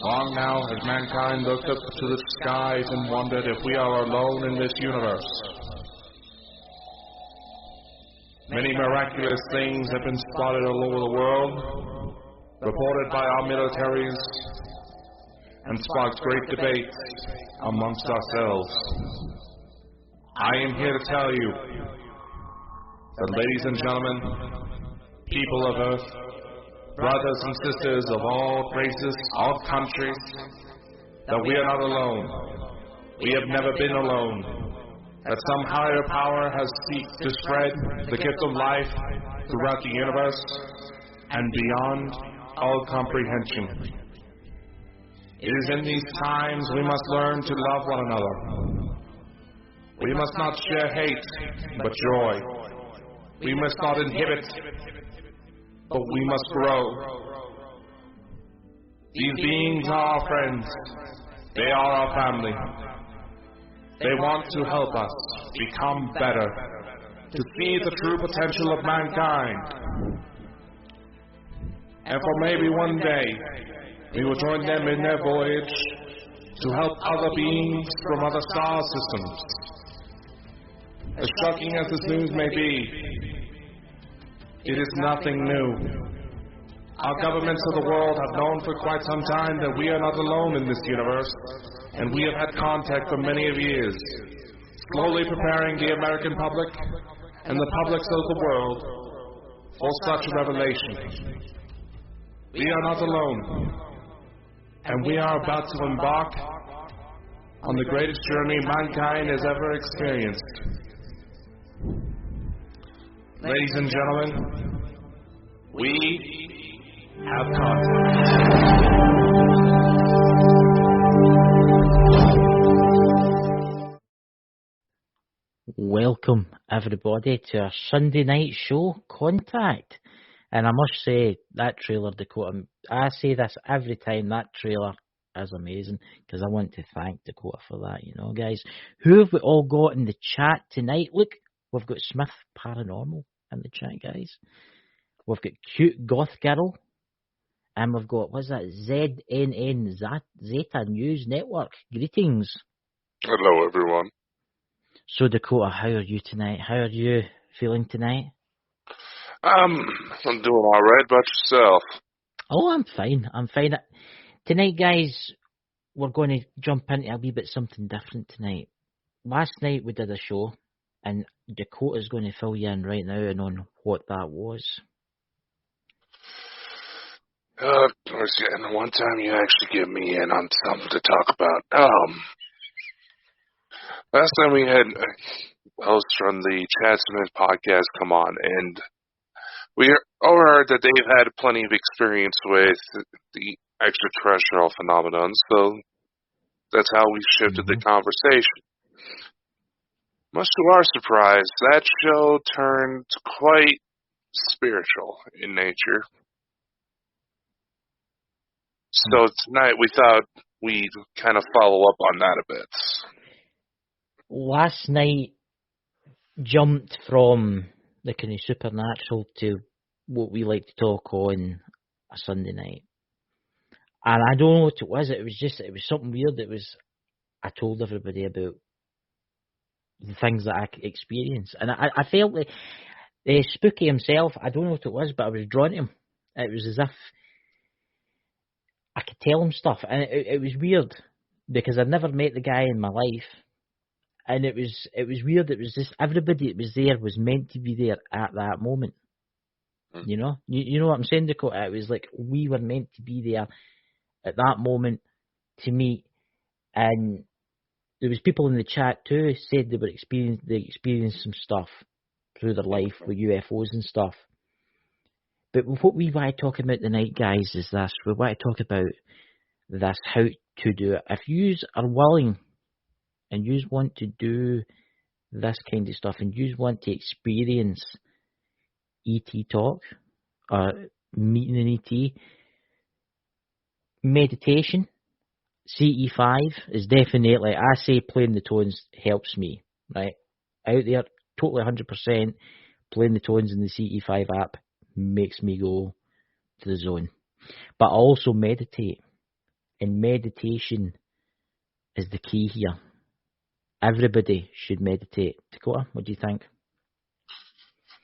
Long now has mankind looked up to the skies and wondered if we are alone in this universe. Many miraculous things have been spotted all over the world, reported by our militaries, and sparked great debates amongst ourselves. I am here to tell you that, ladies and gentlemen, people of Earth, brothers and sisters of all races, all countries, that we are not alone. We have never been alone. That some higher power has sought to spread the gift of life throughout the universe and beyond all comprehension. It is in these times we must learn to love one another. We must not share hate, but joy. We must not inhibit, but we must grow. These beings are our friends. They are our family. They want to help us become better, to see the true potential of mankind. And for maybe one day, we will join them in their voyage to help other beings from other star systems. As shocking as this news may be, it is nothing new. Our governments of the world have known for quite some time that we are not alone in this universe, and we have had contact for many years, slowly preparing the American public and the publics of the world for such a revelation. We are not alone, and we are about to embark on the greatest journey mankind has ever experienced. Ladies and gentlemen, we have contact. Welcome everybody to our Sunday night show, Contact. And I must say, that trailer, Dakota, I say this every time, that trailer is amazing, because I want to thank Dakota for that, you know, guys. Who have we all got in the chat tonight? Look, we've got Smith Paranormal in the chat, guys. We've got Cute Goth Girl. And we've got, what's that, ZNN Zeta News Network. Greetings. Hello, everyone. So, Dakota, how are you tonight? How are you feeling tonight? I'm doing all right. About yourself? Oh, I'm fine. I'm fine. Tonight, guys, we're going to jump into a wee bit something different tonight. Last night we did a show, and Dakota's going to fill you in right now and on what that was. And one time you actually get me in on something to talk about. Last time we had a host from the Chad Smith podcast come on, and we heard that they've had plenty of experience with the extraterrestrial phenomenon, so that's how we shifted the conversation. Much to our surprise, that show turned quite spiritual in nature. So tonight we thought we'd kind of follow up on that a bit. Last night jumped from the kind of supernatural to what we like to talk on a Sunday night. And I don't know what it was. It was something weird. I told everybody about the things that I experienced. And I felt like Spooky himself, I don't know what it was, but I was drawn to him. It was as if I could tell him stuff. And it was weird because I'd never met the guy in my life. And it was weird. It was just everybody that was there was meant to be there at that moment. You know? You know what I'm saying, Dakota? It was like we were meant to be there at that moment to meet. And there was people in the chat too who said they experienced some stuff through their life with UFOs and stuff. But what we want to talk about tonight, guys, is this. We want to talk about this, how to do it. If you are willing and you want to do this kind of stuff and you want to experience ET talk or meeting an ET, meditation, CE5 is definitely, I say playing the tones helps me, right? Out there, totally 100%, playing the tones in the CE5 app makes me go to the zone. But I also meditate. And meditation is the key here. Everybody should meditate. Dakota, what do you think?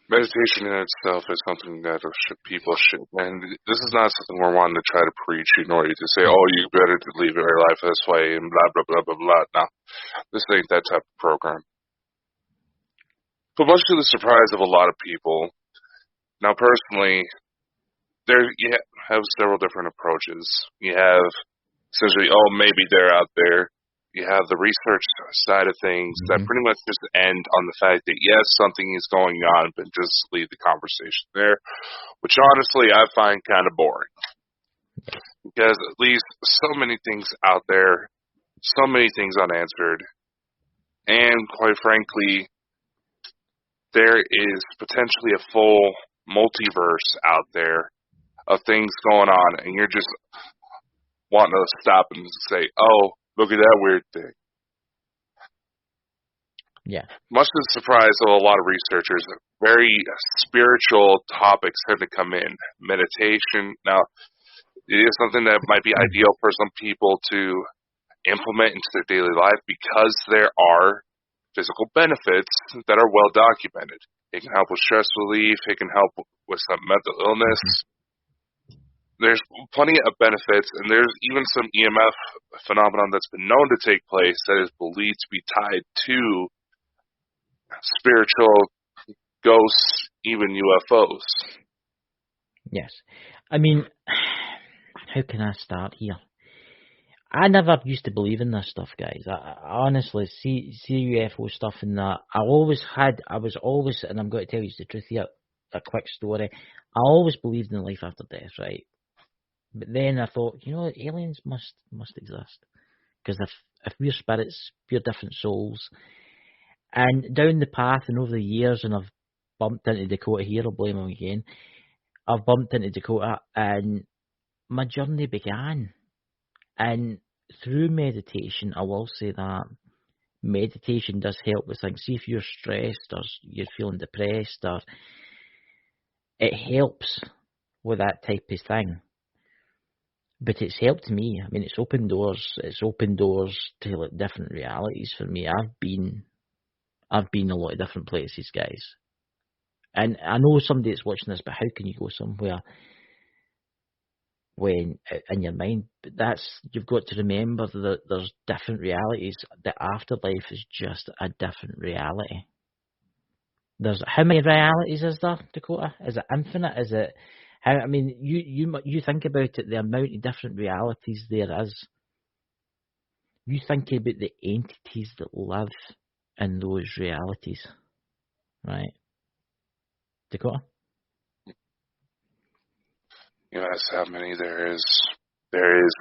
Meditation in itself is something that people should, and this is not something we're wanting to try to preach, nor to say, oh, you better to live your life this way, and blah, blah, blah, blah, blah. No, this ain't that type of program. But much to the surprise of a lot of people, now personally, you have several different approaches. You have essentially, oh, maybe they're out there. You have the research side of things that pretty much just end on the fact that, yes, something is going on, but just leave the conversation there, which honestly I find kind of boring. Because at least so many things out there, so many things unanswered, and quite frankly, there is potentially a full multiverse out there of things going on, and you're just wanting to stop and say, oh, look at that weird thing. Yeah. Much to the surprise of a lot of researchers, very spiritual topics have to come in. Meditation. Now, it is something that might be ideal for some people to implement into their daily life because there are physical benefits that are well documented. It can help with stress relief. It can help with some mental illness. There's plenty of benefits, and there's even some EMF phenomenon that's been known to take place that is believed to be tied to spiritual ghosts, even UFOs. Yes. I mean, how can I start here? I never used to believe in this stuff, guys. I honestly, see UFO stuff and that. I was always, and I'm going to tell you the truth here, a quick story. I always believed in life after death, right? But then I thought, aliens must exist. Because if we're spirits, we're different souls. And down the path and over the years, and I've bumped into Dakota here, I'll blame him again. I've bumped into Dakota, and my journey began. And through meditation, I will say that meditation does help with things. See if you're stressed or you're feeling depressed, or it helps with that type of thing. But it's helped me. I mean, it's opened doors. It's opened doors to like different realities for me. I've been a lot of different places, guys. And I know somebody that's watching this, but how can you go somewhere when in your mind? But you've got to remember that there's different realities. The afterlife is just a different reality. There's how many realities is there, Dakota? Is it infinite? Is it? I mean, you think about it, the amount of different realities there is. You think about the entities that live in those realities, right? Dakota? As how many there is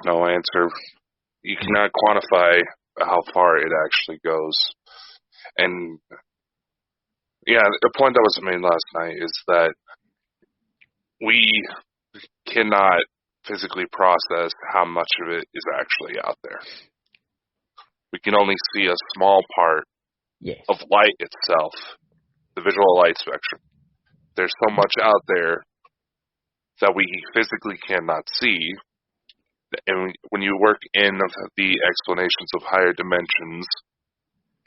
no answer. You cannot quantify how far it actually goes. And the point that was made last night is that we cannot physically process how much of it is actually out there. We can only see a small part of light itself, the visual light spectrum. There's so much out there that we physically cannot see. And when you work in the explanations of higher dimensions,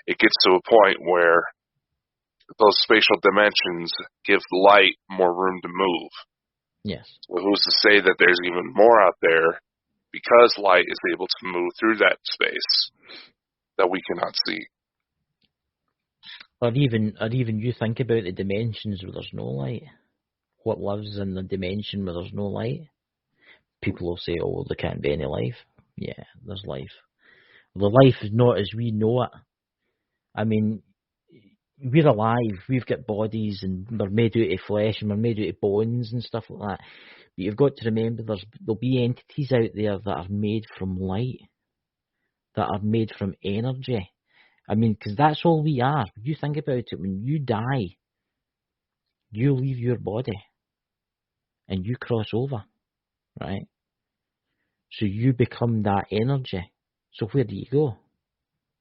it gets to a point where those spatial dimensions give light more room to move. Yes. Well, who's to say that there's even more out there because light is able to move through that space that we cannot see? Or even you think about the dimensions where there's no light. What lives in the dimension where there's no light? People will say, oh, there can't be any life. Yeah, there's life. The life is not as we know it. I mean, we're alive. We've got bodies and we're made out of flesh and we're made out of bones and stuff like that. But you've got to remember there'll be entities out there that are made from light, that are made from energy. I mean, because that's all we are. You think about it, when you die, you leave your body and you cross over, right? So you become that energy. So where do you go?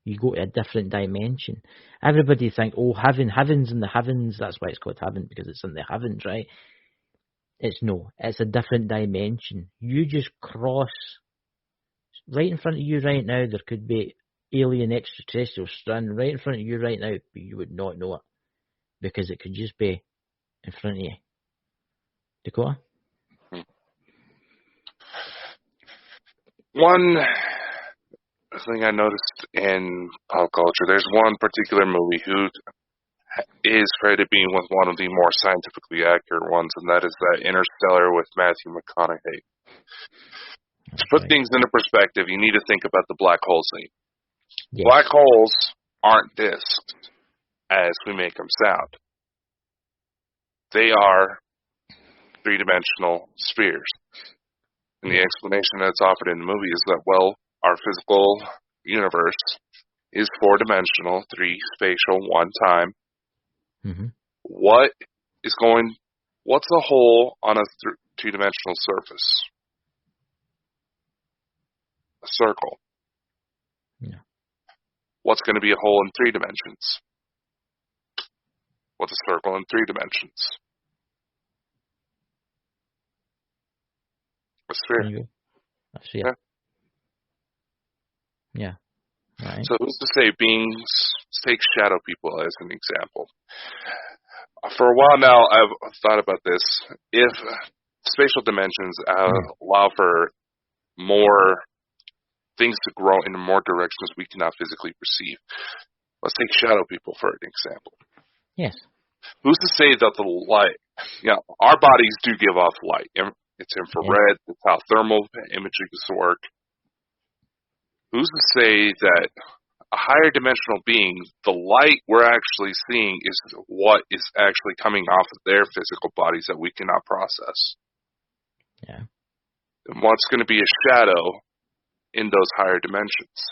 You go to a different dimension. Everybody think, oh, heaven's in the heavens. That's why it's called heaven, because it's in the heavens, right? It's a different dimension. You just cross right in front of you right now, there could be alien extraterrestrials standing right in front of you right now, but you would not know it because it could just be in front of you. Dakota? One thing I noticed in pop culture, there's one particular movie who is credited being with one of the more scientifically accurate ones, and that is that Interstellar with Matthew McConaughey. To put things into perspective, you need to think about the black hole scene. Yes. Black holes aren't disks as we make them sound. They are three-dimensional spheres. And the explanation that's offered in the movie is that, well, our physical universe is four-dimensional, three spatial, one time. Mm-hmm. What's a hole on a two-dimensional surface? A circle. Yeah. What's going to be a hole in three dimensions? What's a circle in three dimensions? A sphere. A sphere. Yeah. Right. So who's to say beings, take shadow people as an example. For a while now, I've thought about this. If spatial dimensions allow for more things to grow in more directions we cannot physically perceive, let's take shadow people for an example. Yes. Who's to say that the light, our bodies do give off light. It's infrared, that's how thermal imaging work. Who's to say that a higher dimensional being, the light we're actually seeing is what is actually coming off of their physical bodies that we cannot process? Yeah. And what's going to be a shadow in those higher dimensions?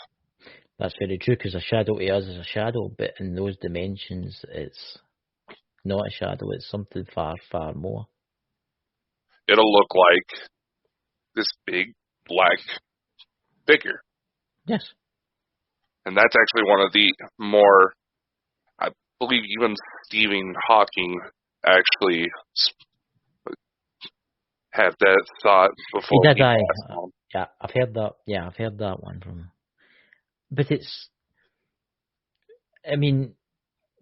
That's very true, because a shadow to us is a shadow, but in those dimensions, it's not a shadow, it's something far, far more. It'll look like this big black figure. Yes. And that's actually one of the more, I believe even Stephen Hawking actually had that thought before. He did, yeah, I've heard that. Yeah, I've heard that one from. But it's, I mean,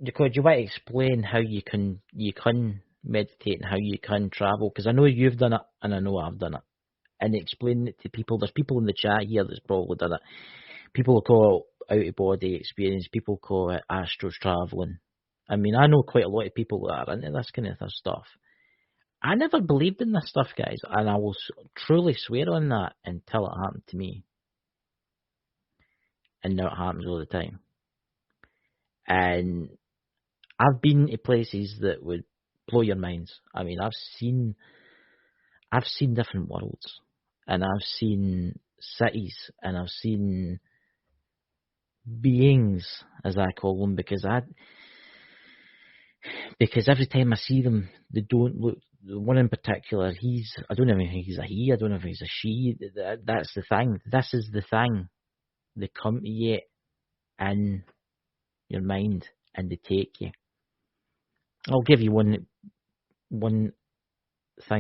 because you want to explain how you can meditate and how you can travel, because I know you've done it and I know I've done it, and explain it to people. There's people in the chat here that's probably done it. People call it out-of-body experience. People call it astral traveling. I mean, I know quite a lot of people that are into this kind of stuff. I never believed in this stuff, guys, and I will truly swear on that until it happened to me. And now it happens all the time. And I've been to places that would blow your minds. I mean, I've seen different worlds, and I've seen cities, and I've seen beings, as I call them, because every time I see them, they don't look. The one in particular, I don't know if he's a he, I don't know if he's a she. That's the thing. This is the thing. They come to you in your mind and they take you. I'll give you one thing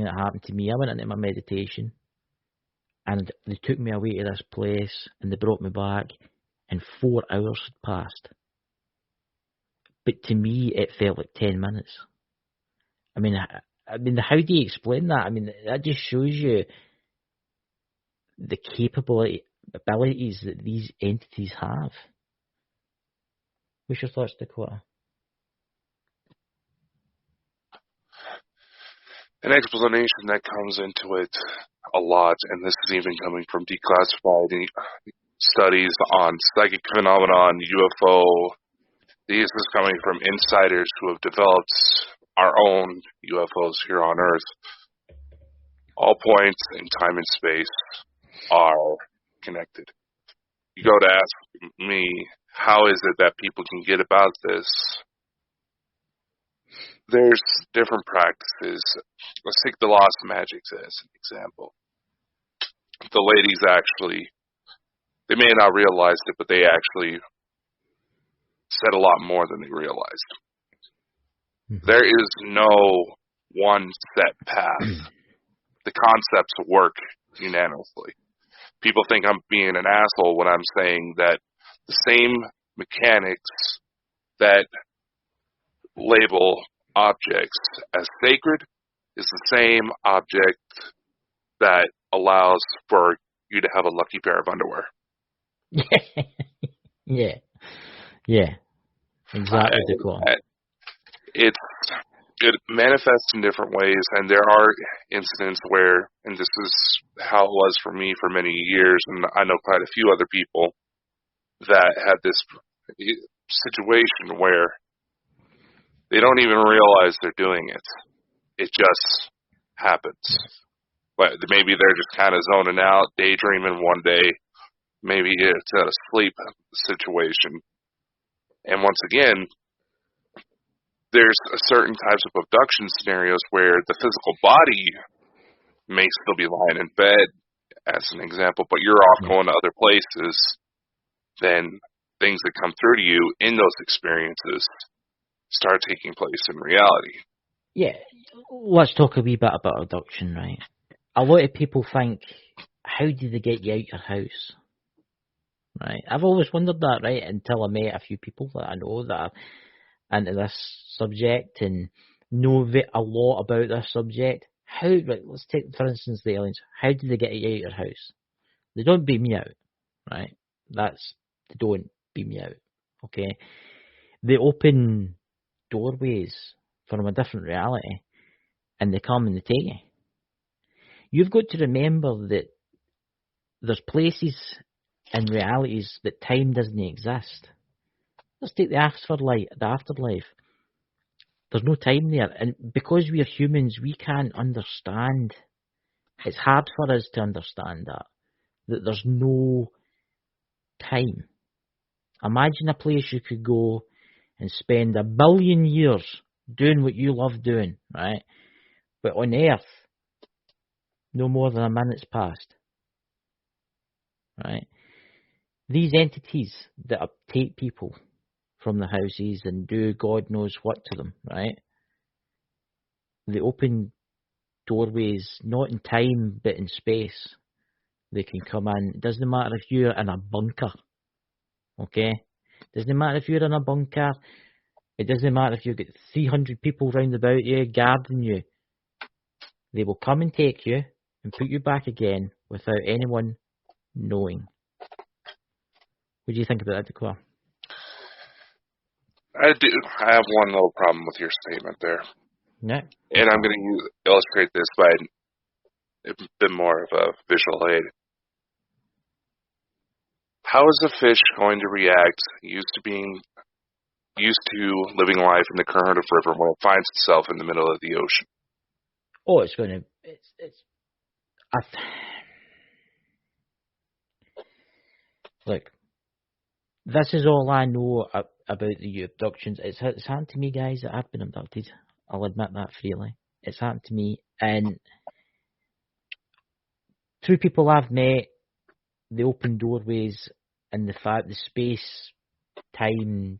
that happened to me. I went into my meditation and they took me away to this place and they brought me back and 4 hours had passed. But to me, it felt like 10 minutes. I mean, how do you explain that? I mean, that just shows you the abilities that these entities have. What's your thoughts, Dakota? An explanation that comes into it a lot, and this is even coming from declassified studies on psychic phenomenon, UFO. This is coming from insiders who have developed our own UFOs here on Earth. All points in time and space are connected. You go to ask me, how is it that people can get about this? There's different practices. Let's take the Lost Magics as an example. The ladies actually, they may not realize it, but they actually said a lot more than they realized. Mm-hmm. There is no one set path. The concepts work unanimously. people think I'm being an asshole when I'm saying that the same mechanics that label objects as sacred is the same object that allows for you to have a lucky pair of underwear. Yeah. Exactly. It manifests in different ways, and there are incidents where, and this is how it was for me for many years, and I know quite a few other people that had this situation where they don't even realize they're doing it. It just happens. But maybe they're just kind of zoning out, daydreaming one day. Maybe it's a sleep situation. And once again, there's certain types of abduction scenarios where the physical body may still be lying in bed, as an example, but you're off going to other places. Then things that come through to you in those experiences start taking place in reality. Yeah, let's talk a wee bit about abduction, right? A lot of people think, how do they get you out your house? Right? I've always wondered that, right, until I met a few people that I know that are into this subject and know a lot about this subject. How, right, let's take, for instance, the aliens. How do they get you out your house? They don't beam you out, right? They don't beam you out, okay? They open doorways from a different reality, and they come and they take you. You've got to remember that there's places and realities that time doesn't exist. Let's take the afterlife. There's no time there, and because we are humans, we can't understand. It's hard for us to understand that there's no time. Imagine a place you could go and spend 1 billion years doing what you love doing, right? But on Earth, no more than a minute's passed, right? These entities that take people from the houses and do God knows what to them, right? They open doorways, not in time, but in space. They can come in. It doesn't matter if you're in a bunker, okay? It doesn't matter if you're in a bunker. It doesn't matter if you've got 300 people round about you, guarding you. They will come and take you and put you back again without anyone knowing. What do you think about that, Dakota? I do. I have one little problem with your statement there. Yeah. And I'm going to illustrate this by a bit more of a visual aid. How is a fish going to react used to living life in the current of river when it finds itself in the middle of the ocean? Oh, it's going to... Look, this is all I know about the abductions. It's happened to me, guys, that I've been abducted. I'll admit that freely. It's happened to me. And through people I've met, the open doorways and the fact, the space, time,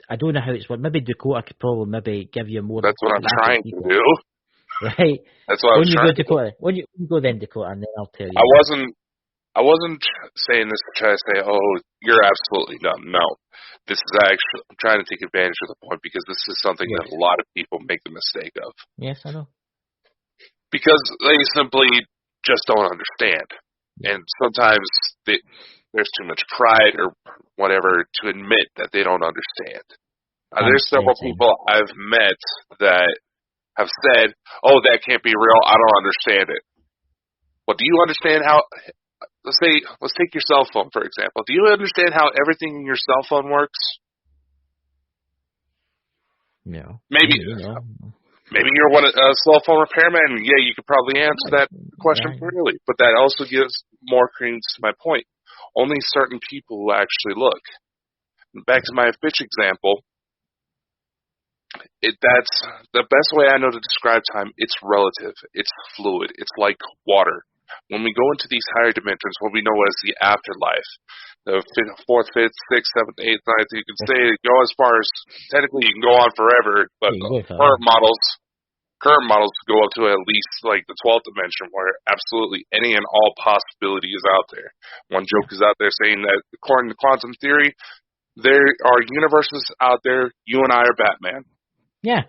I don't know how it's worked. Maybe Dakota could probably maybe give you more... That's what I'm trying to do. Right? That's what I was trying to do. When you go then, Dakota, and then I'll tell you. I wasn't saying this to try to say, oh, you're absolutely dumb. No. This is actually, I'm trying to take advantage of the point because this is something that a lot of people make the mistake of. Yes, I know. Because they simply just don't understand. And sometimes there's too much pride or whatever to admit that they don't understand. There's several people I've met that have said, oh, that can't be real, I don't understand it. Well, do you understand how... Let's take your cell phone, for example. Do you understand how everything in your cell phone works? No. Maybe you're a cell phone repairman. Yeah, you could probably answer that question clearly. But that also gives more credence to my point. Only certain people will actually look. Back to my fish example. That's the best way I know to describe time. It's relative. It's fluid. It's like water. When we go into these higher dimensions, what we know as the afterlife, the fourth, fifth, sixth, seventh, eighth, ninth, you can go as far as, technically you can go on forever, but current models current models go up to at least like the 12th dimension, where absolutely any and all possibility is out there. One joke is out there saying that according to quantum theory, there are universes out there. You and I are Batman. Yeah,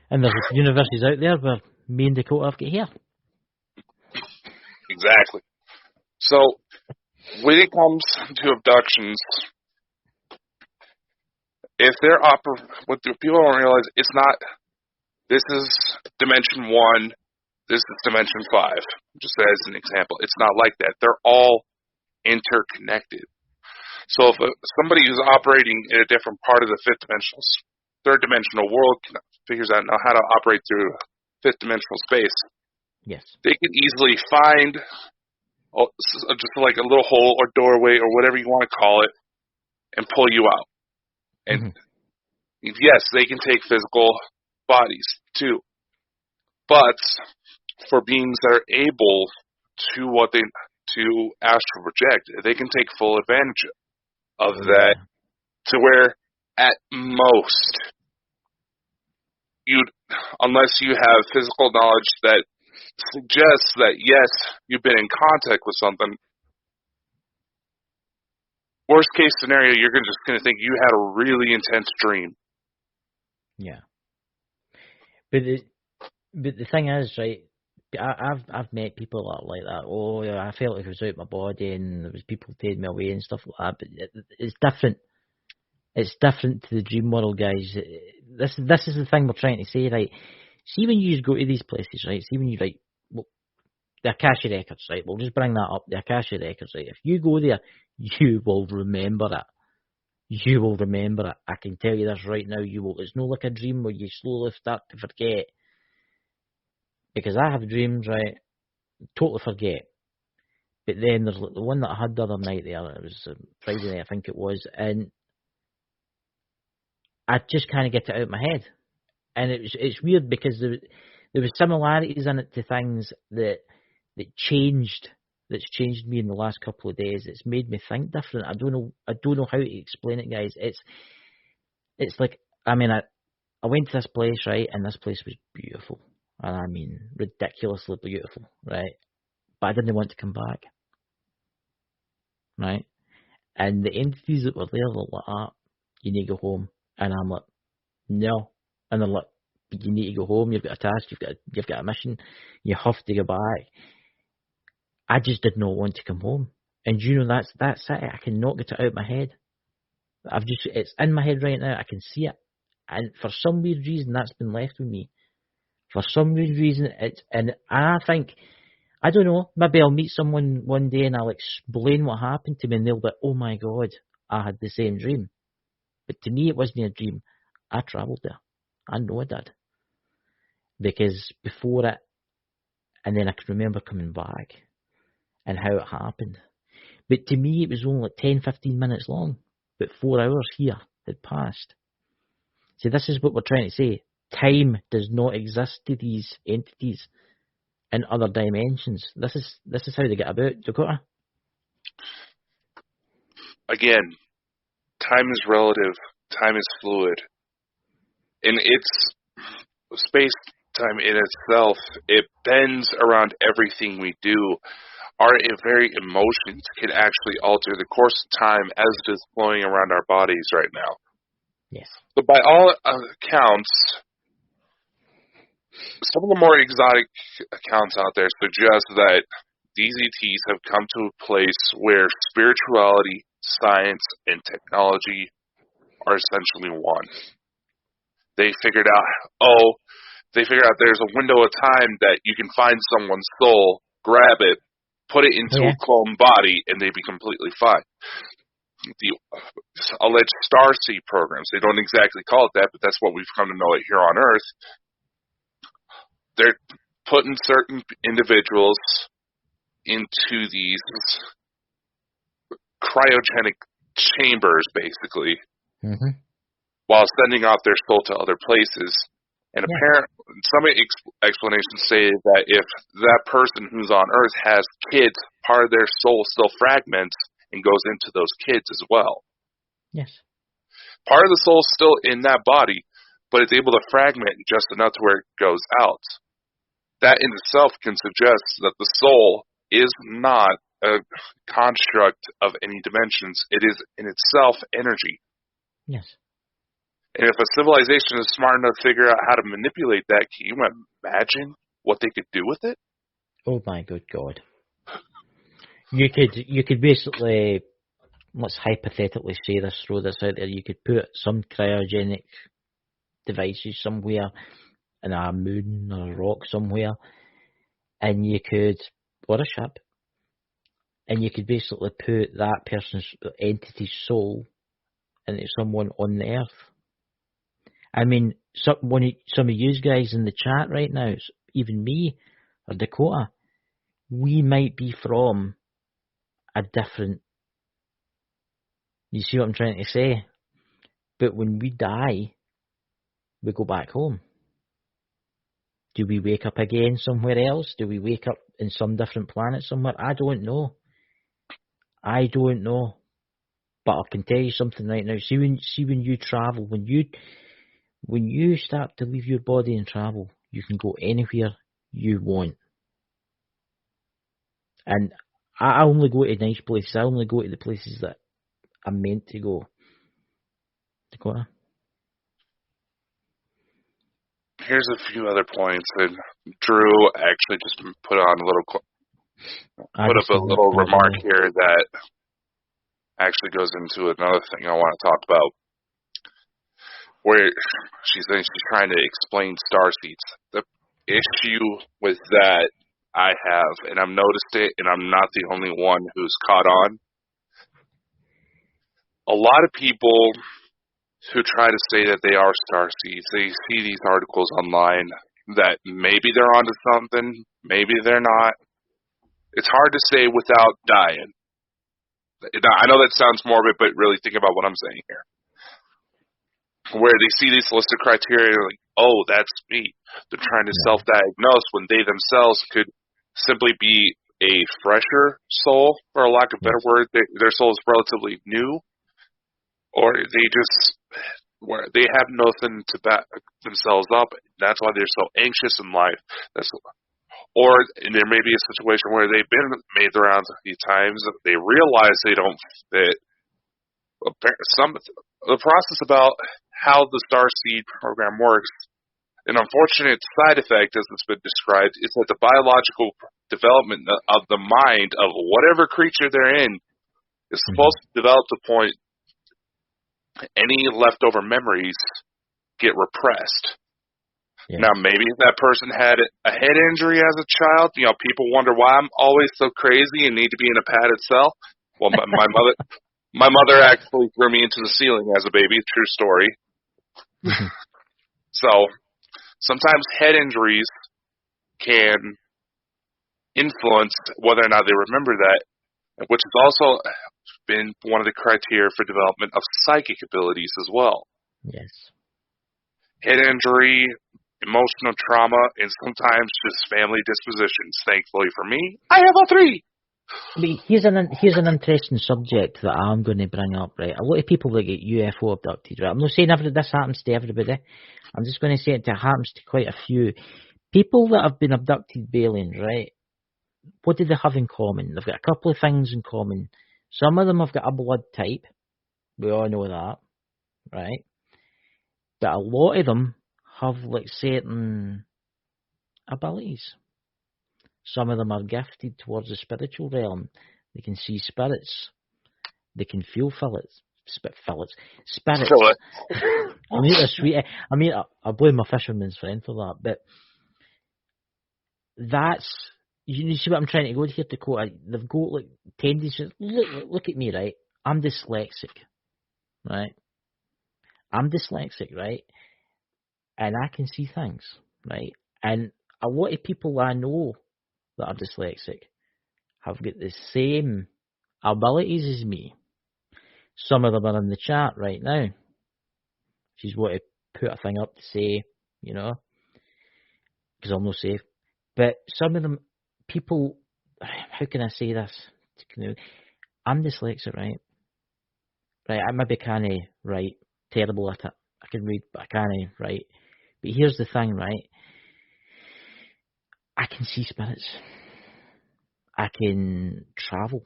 and there's universes out there where me and Dakota have got hair. Exactly. So, when it comes to abductions, if they're what the people don't realize, it's not. This is dimension 1. This is dimension 5. Just as an example, it's not like that. They're all interconnected. So if somebody who's operating in a different part of the third dimensional world figures out how to operate through fifth dimensional space, yes, they can easily find just like a little hole or doorway or whatever you want to call it and pull you out. And yes, they can take physical bodies too. But for beings that are able to astral project, they can take full advantage of that, to where at most unless you have physical knowledge that suggests that yes, you've been in contact with something, worst case scenario, you're just going to think you had a really intense dream. Yeah. But the thing is, right, I've met people that are like that. Oh, yeah, I felt like I was out of my body and there was people taking me away and stuff like that. But it's different. It's different to the dream world, guys. This is the thing we're trying to say, right? See, when you go to these places, right? See, when you, right, well, the Akasha Records, right? We'll just bring that up, the Akasha Records, right? If you go there, you will remember it. You will remember it. I can tell you this right now, you will. It's not like a dream where you slowly start to forget. Because I have dreams, right? Totally forget. But then there's like the one that I had the other night there. It was Friday night, I think it was. And I just kind of get it out of my head. And it's weird because there was similarities in it to things that changed. That's changed me in the last couple of days. It's made me think different. I don't know how to explain it, guys. It's like, I mean, I went to this place, right, and this place was beautiful. And I mean, ridiculously beautiful, right? But I didn't want to come back, right? And the entities that were there were like, you need to go home. And I'm like, no. And they're like, but you need to go home. You've got a task. You've got a mission. You have to go back. I just did not want to come home. And you know, that's it. I cannot get it out of my head. It's in my head right now. I can see it. And for some weird reason, that's been left with me. For some weird reason, and I think, I don't know, maybe I'll meet someone one day and I'll explain what happened to me and they'll be, oh my God, I had the same dream. But to me, it wasn't a dream. I travelled there. I know I did. Because before it, and then I can remember coming back and how it happened. But to me, it was only like 10, 15 minutes long. But 4 hours here had passed. See, this is what we're trying to say. Time does not exist to these entities in other dimensions. This is how they get about, Dakota. Again, time is relative. Time is fluid. And it's space-time in itself. It bends around everything we do. Our very emotions can actually alter the course of time as it is flowing around our bodies right now. Yes. So by all accounts, some of the more exotic accounts out there suggest that these ETs have come to a place where spirituality, science, and technology are essentially one. They figured out there's a window of time that you can find someone's soul, grab it, put it into a clone body, and they'd be completely fine. The alleged starseed programs, they don't exactly call it that, but that's what we've come to know it here on Earth. They're putting certain individuals into these cryogenic chambers, basically, while sending off their soul to other places. And apparently, some explanations say that if that person who's on Earth has kids, part of their soul still fragments and goes into those kids as well. Yes. Part of the soul's still in that body, but it's able to fragment just enough to where it goes out. That in itself can suggest that the soul is not a construct of any dimensions. It is in itself energy. Yes. And if a civilization is smart enough to figure out how to manipulate that, can you imagine what they could do with it? Oh my good God. You could basically, let's hypothetically say this, throw this out there, you could put some cryogenic devices somewhere in a moon or a rock somewhere, and you could, or a ship, and you could basically put that person's entity's soul into someone on the earth. I mean, some of you guys in the chat right now, even me or Dakota, we might be from a different, you see what I'm trying to say? But when we die, we go back home. Do we wake up again somewhere else? Do we wake up in some different planet somewhere? I don't know. But I can tell you something right now. See when you travel, when you start to leave your body and travel, you can go anywhere you want. And I only go to nice places. I only go to the places that I'm meant to go. Dakota? Here's a few other points, and Drew actually just put on a little, put up a little remark here that actually goes into another thing I want to talk about, where she's saying she's trying to explain starseeds. The issue with that I have, and I've noticed it, and I'm not the only one who's caught on. A lot of people who try to say that they are starseeds, they see these articles online that maybe they're onto something, maybe they're not. It's hard to say without dying. I know that sounds morbid, but really think about what I'm saying here. Where they see these list of criteria, like, oh, that's me. They're trying to self-diagnose when they themselves could simply be a fresher soul, for a lack of a better word. Their soul is relatively new, or where they have nothing to back themselves up. That's why they're so anxious in life. Or there may be a situation where they've made the rounds a few times, they realize they don't fit. The process about how the Starseed program works, an unfortunate side effect, as it's been described, is that the biological development of the mind of whatever creature they're in is supposed to develop to the point any leftover memories get repressed. Yeah. Now, maybe that person had a head injury as a child. You know, people wonder why I'm always so crazy and need to be in a padded cell. Well, my mother actually threw me into the ceiling as a baby. True story. So, sometimes head injuries can influence whether or not they remember that, which has also been one of the criteria for development of psychic abilities as well. Yes. Head injury, emotional trauma, and sometimes just family dispositions. Thankfully for me, I have all three. I mean, here's an interesting subject that I'm going to bring up, right? A lot of people that get UFO abducted, right? I'm not saying this happens to everybody. I'm just going to say it happens to quite a few. People that have been abducted by aliens, right? What do they have in common? They've got a couple of things in common. Some of them have got a blood type. We all know that, right? But a lot of them have like certain abilities. Some of them are gifted towards the spiritual realm. They can see spirits. They can feel spirits. I blame my fisherman's friend for that, but that's, you see what I'm trying to go here, Dakota? They've got like tendencies. Look at me, right? I'm dyslexic, right? Right? And I can see things, right? And a lot of people I know that are dyslexic have got the same abilities as me. Some of them are in the chat right now. She's want to put a thing up to say, you know, because I'm not safe. But some of them, people, how can I say this? I'm dyslexic, right? Right, I maybe can't write terrible at it. I can read, but I can't write. But here's the thing, right? I can see spirits. I can travel.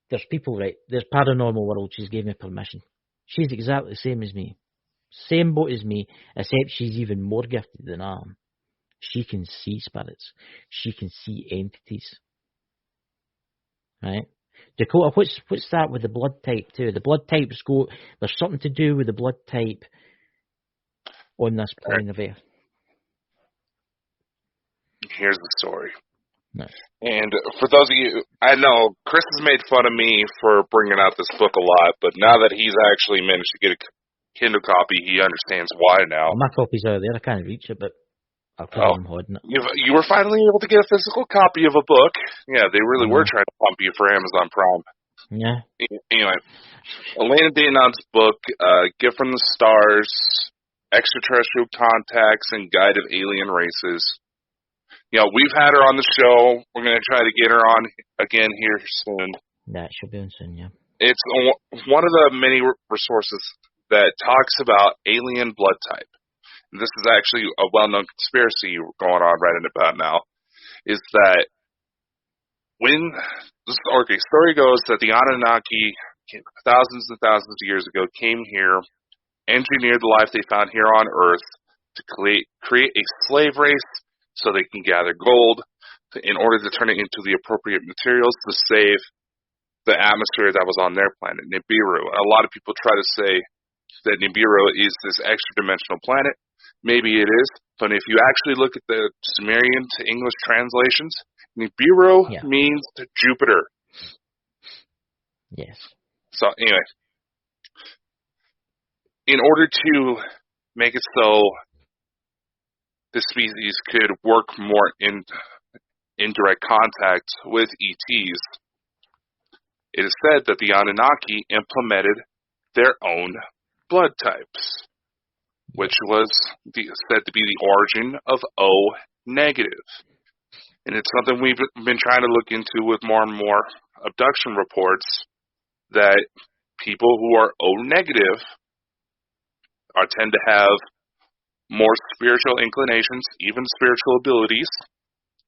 There's people, right? There's Paranormal World. She's gave me permission. She's exactly the same as me. Same boat as me, except she's even more gifted than I am. She can see spirits. She can see entities. Right? Dakota, what's that with the blood type too? The blood types go. There's something to do with the blood type on this plane of Earth. Here's the story. No. And for those of you, I know Chris has made fun of me for bringing out this book a lot, but now that he's actually managed to get a Kindle copy, he understands why now. Well, my copy's out there. I can't reach it, but I'll tell him holding it. You were finally able to get a physical copy of a book. Yeah, they really were trying to pump you for Amazon Prime. Yeah. Anyway, Elena Danon's book, Gift from the Stars, Extraterrestrial Contacts, and Guide of Alien Races. You know, we've had her on the show. We're going to try to get her on again here soon. That should be on soon, yeah. It's one of the many resources that talks about alien blood type. And this is actually a well-known conspiracy going on right about now, is that when the story goes that the Anunnaki, thousands and thousands of years ago, came here, engineered the life they found here on Earth to create a slave race so they can gather gold in order to turn it into the appropriate materials to save the atmosphere that was on their planet, Nibiru. A lot of people try to say that Nibiru is this extra-dimensional planet. Maybe it is, but if you actually look at the Sumerian to English translations, Nibiru means Jupiter. Yes. So anyway, in order to make it so the species could work more in direct contact with ETs, it is said that the Anunnaki implemented their own blood types, which was said to be the origin of O negative. And it's something we've been trying to look into with more and more abduction reports, that people who are O negative tend to have more spiritual inclinations, even spiritual abilities,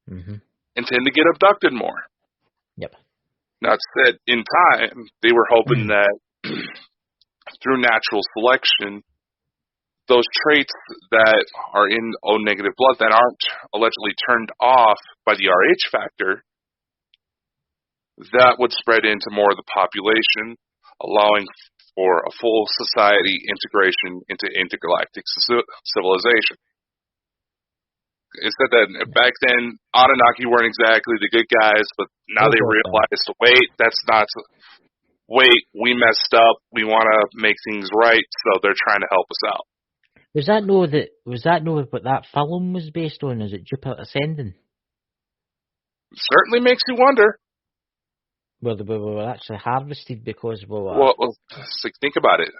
and tend to get abducted more. Yep. Now, it's said in time, they were hoping that through natural selection, those traits that are in O negative blood that aren't allegedly turned off by the RH factor, that would spread into more of the population, allowing for a full society integration into intergalactic civilization. It said that back then, Anunnaki weren't exactly the good guys, but now they realized, we messed up, we want to make things right, so they're trying to help us out. Was that what that film was based on? Is it Jupiter Ascending? Certainly makes you wonder. Well, we were actually harvested because we were... Well, think about it.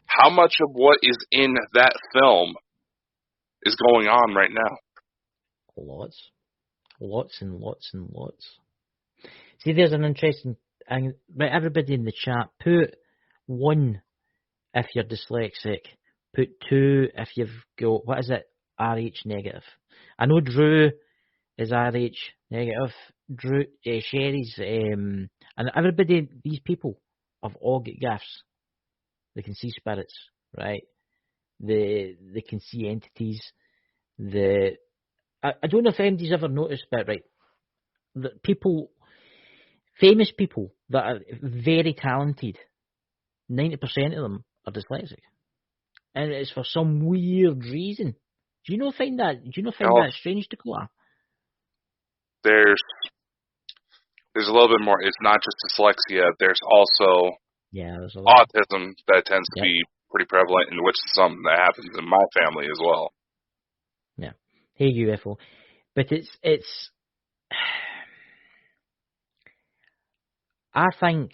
How much of what is in that film is going on right now? Lots and lots and lots. See, there's an interesting... Right, everybody in the chat, put 1 if you're dyslexic. Put 2 if you've got... What is it? RH negative. I know Drew is RH negative. Drew, Sherry's, and everybody, these people have all got gifts. They can see spirits, right? They can see entities. I don't know if anybody's ever noticed, but right, that people, famous people that are very talented, 90% of them are dyslexic, and it's for some weird reason. Do you not find that strange, Dakota? There's a little bit more. It's not just dyslexia. There's also there's autism that tends to be pretty prevalent, and which is something that happens in my family as well. Yeah. Hey, UFO. But it's. I think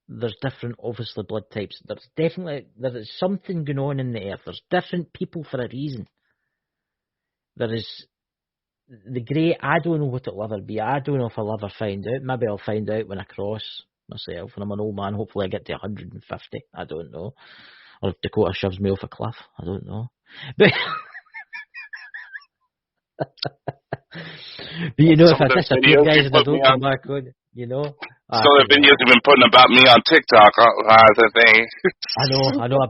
there's different, obviously, blood types. There is something going on in the earth. There's different people for a reason. There is the grey. I don't know what it'll ever be. I don't know if I'll ever find out. Maybe I'll find out when I cross myself, and I'm an old man. Hopefully I get to 150. I don't know. Or if Dakota shoves me off a cliff. I don't know. But, but you know, if I disappear, guys, and I don't come back on, you know. Some of the videos you've been putting about me on TikTok the thing. I know. I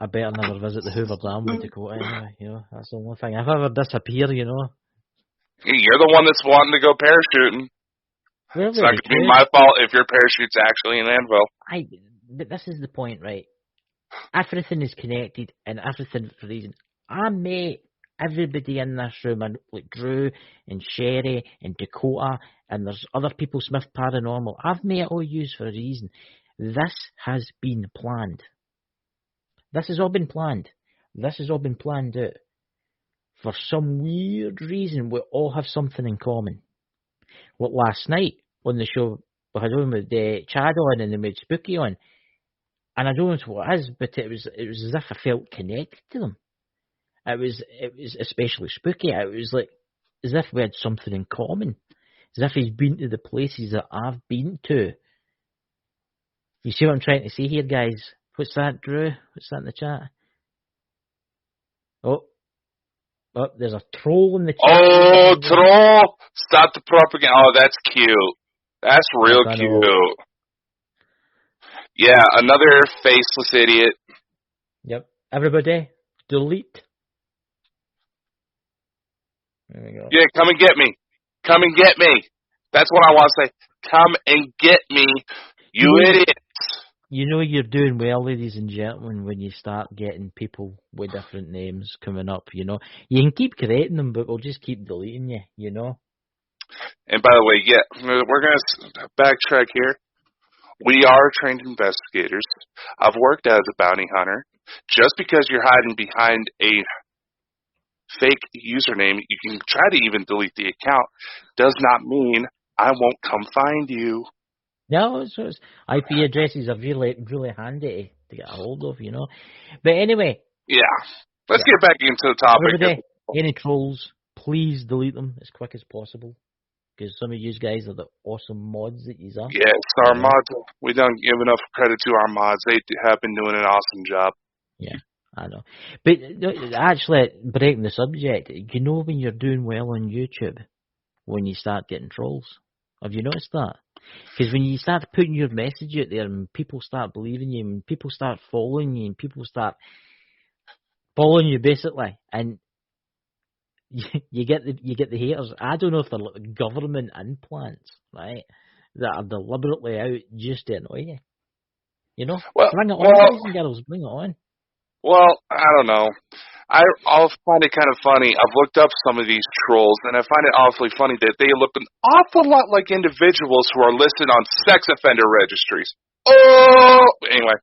better never visit the Hoover Dam with Dakota anyway. You know, that's the only thing. If I ever disappear, you know. You're the one that's wanting to go parachuting. It's not going to be my fault if your parachute's actually in Anvil. But this is the point, right? Everything is connected, and everything for a reason. I met everybody in this room, and like Drew and Sherry and Dakota, and there's other people, Smith Paranormal. I've met all yous for a reason. This has been planned. This has all been planned. This has all been planned out. For some weird reason, we all have something in common. Well, last night on the show, we had on with Chad on, and they made Spooky on. And I don't know what it is, but it was as if I felt connected to them. It was especially Spooky. It was like as if we had something in common. As if he's been to the places that I've been to. You see what I'm trying to say here, guys? What's that, Drew? What's that in the chat? Oh, there's a troll in the chat. Oh, troll! Stop the propaganda. Oh, that's cute. That's real cute. Yeah, another faceless idiot. Yep. Everybody, delete. There we go. Yeah, come and get me. Come and get me. That's what I want to say. Come and get me, you idiots. You know you're doing well, ladies and gentlemen, when you start getting people with different names coming up, you know. You can keep creating them, but we'll just keep deleting you, you know. And by the way, yeah, we're going to backtrack here. We are trained investigators. I've worked as a bounty hunter. Just because you're hiding behind a fake username, you can try to even delete the account, does not mean I won't come find you. No, it's IP addresses are really, really handy to get a hold of, you know. But anyway. Yeah. Let's get back into the topic. Everybody, any trolls, please delete them as quick as possible. Because some of you guys are the awesome mods that you are. Yes, our mods. We don't give enough credit to our mods. They have been doing an awesome job. Yeah, I know. But actually, breaking the subject, you know when you're doing well on YouTube, when you start getting trolls? Have you noticed that? Because when you start putting your message out there and people start believing you and people start following you and people start following you basically, and you get the haters. I don't know if they're like government implants, right, that are deliberately out just to annoy you. You know? Bring it on, boys and girls. Bring it on. Well, I don't know. I'll find it kind of funny. I've looked up some of these trolls, and I find it awfully funny that they look an awful lot like individuals who are listed on sex offender registries. Oh! Anyway.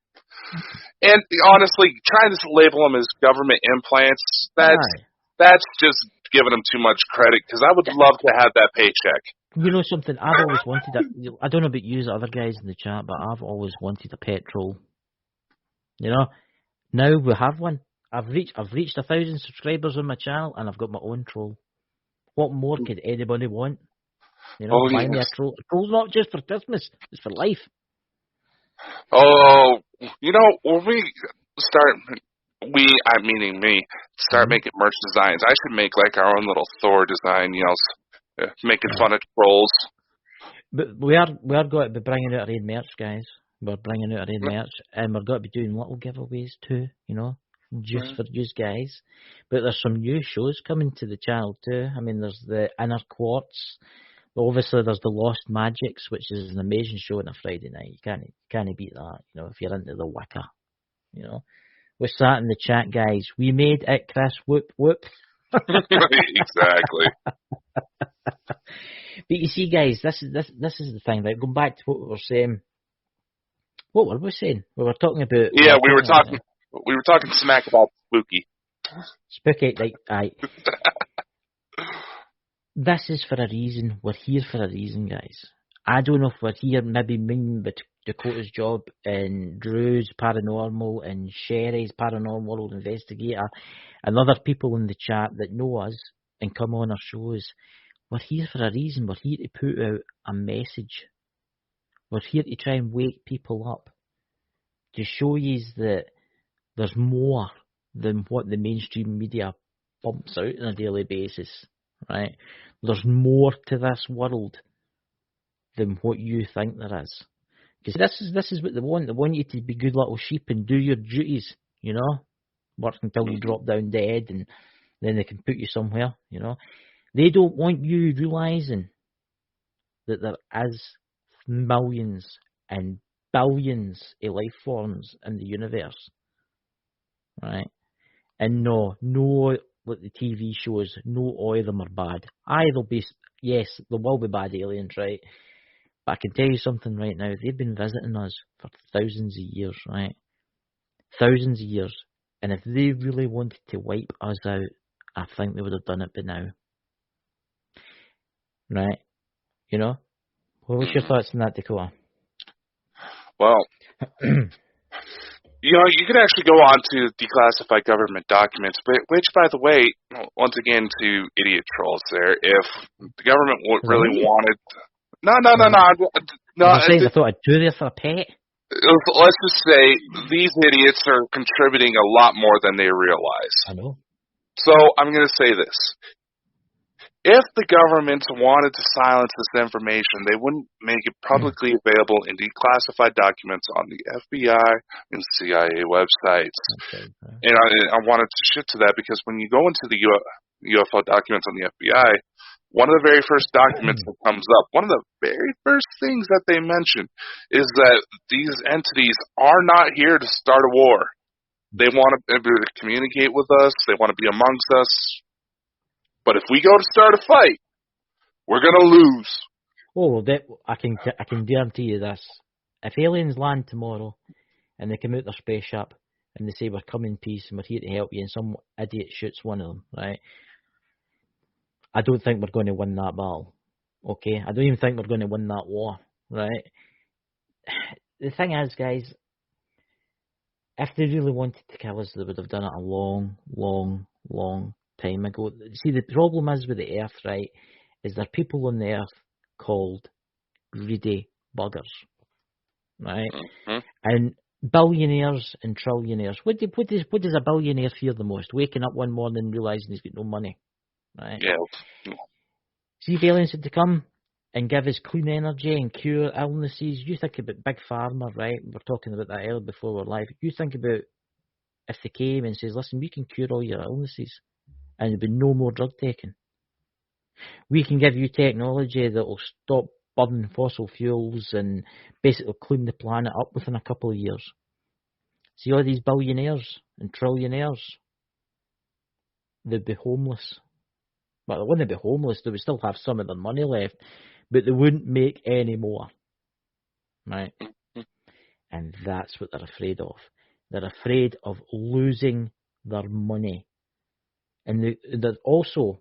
And honestly, trying to label them as government implants, that's just giving them too much credit, because I would love to have that paycheck. You know something? I've always wanted I don't know about you other guys in the chat, but I've always wanted a pet troll. You know? Now we have one. I've reached 1,000 subscribers on my channel, and I've got my own troll. What more could anybody want? You know, buy me a troll. A troll's not just for Christmas; it's for life. Oh, you know, when we start, meaning me, start making merch designs, I should make like our own little Thor design. You know, making fun of trolls. But we are going to be bringing out our own merch, guys. We're bringing out our own merch, and we're going to be doing little giveaways too. You know. Just for you guys. But there's some new shows coming to the channel too. I mean, there's the Inner Quartz. Obviously, there's the Lost Magics, which is an amazing show on a Friday night. You can't beat that, you know, if you're into the Wicca. You know. What's that in the chat, guys? We made it, Chris. Whoop, whoop. Exactly. But you see, guys, this is the thing, right? Going back to what we were saying. What were we saying? We were talking about... Yeah, we were talking smack about Spooky. Spooky, like, aye. This is for a reason. We're here for a reason, guys. I don't know if we're here, maybe me, but Dakota's job, and Drew's paranormal, and Sherry's paranormal investigator, and other people in the chat that know us and come on our shows. We're here for a reason. We're here to put out a message. We're here to try and wake people up, to show you that there's more than what the mainstream media pumps out on a daily basis, right? There's more to this world than what you think there is. Because this is what they want. They want you to be good little sheep and do your duties, you know? Work until you drop down dead, and then they can put you somewhere, you know? They don't want you realising that there is millions and billions of life forms in the universe, right? And no, like the TV shows, no all of them are bad. Yes, there will be bad aliens, right? But I can tell you something right now, they've been visiting us for thousands of years, right? Thousands of years. And if they really wanted to wipe us out, I think they would have done it by now. Right? You know? What's your thoughts on that, Dakota? Well, you know, you could actually go on to declassified government documents, which, by the way, once again, to idiot trolls there, if the government really wanted... No. I thought I'd do this for a pet. Let's just say these idiots are contributing a lot more than they realize. I know. So I'm going to say this. If the government wanted to silence this information, they wouldn't make it publicly available in declassified documents on the FBI and CIA websites. Okay. And I wanted to shift to that because when you go into the UFO documents on the FBI, one of the very first documents that comes up, one of the very first things that they mention is that these entities are not here to start a war. They want to be able to communicate with us. They want to be amongst us. But if we go to start a fight, we're going to lose. Oh, I can guarantee you this. If aliens land tomorrow and they come out their spaceship and they say, we're coming in peace and we're here to help you, and some idiot shoots one of them, right? I don't think we're going to win that battle, okay? I don't even think we're going to win that war, right? The thing is, guys, if they really wanted to kill us, they would have done it a long, long, long time ago. See, the problem is with the Earth, right, is there are people on the Earth called greedy buggers, right? Mm-hmm. And billionaires and trillionaires. What does a billionaire fear the most? Waking up one morning and realising he's got no money, right? Yeah. See, if aliens had to come and give us clean energy and cure illnesses, you think about Big Pharma, right? We were talking about that earlier before we're live. You think about if they came and says, listen, we can cure all your illnesses and there'll be no more drug taking. We can give you technology that will stop burning fossil fuels and basically clean the planet up within a couple of years. See, all these billionaires and trillionaires, they'd be homeless. Well, they wouldn't be homeless, they would still have some of their money left, but they wouldn't make any more. Right? And that's what they're afraid of. They're afraid of losing their money. And they're also,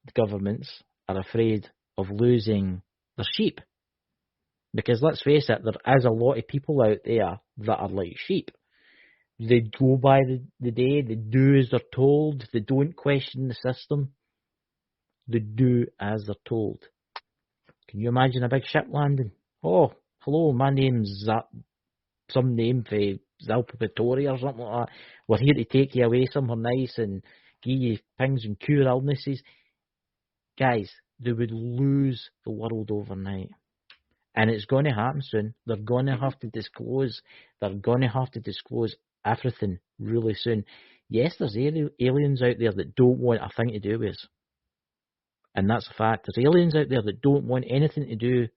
the governments are afraid of losing their sheep. Because let's face it, there is a lot of people out there that are like sheep. They go by the day, they do as they're told, they don't question the system. They do as they're told. Can you imagine a big ship landing? Oh, hello, my name's some name for Zalpatori or something like that. We're here to take you away somewhere nice and give you things and cure illnesses. Guys, they would lose the world overnight. And it's going to happen soon. They're going to have to disclose. They're going to have to disclose everything really soon. Yes, there's aliens out there that don't want a thing to do with us. And that's a fact. There's aliens out there that don't want anything to do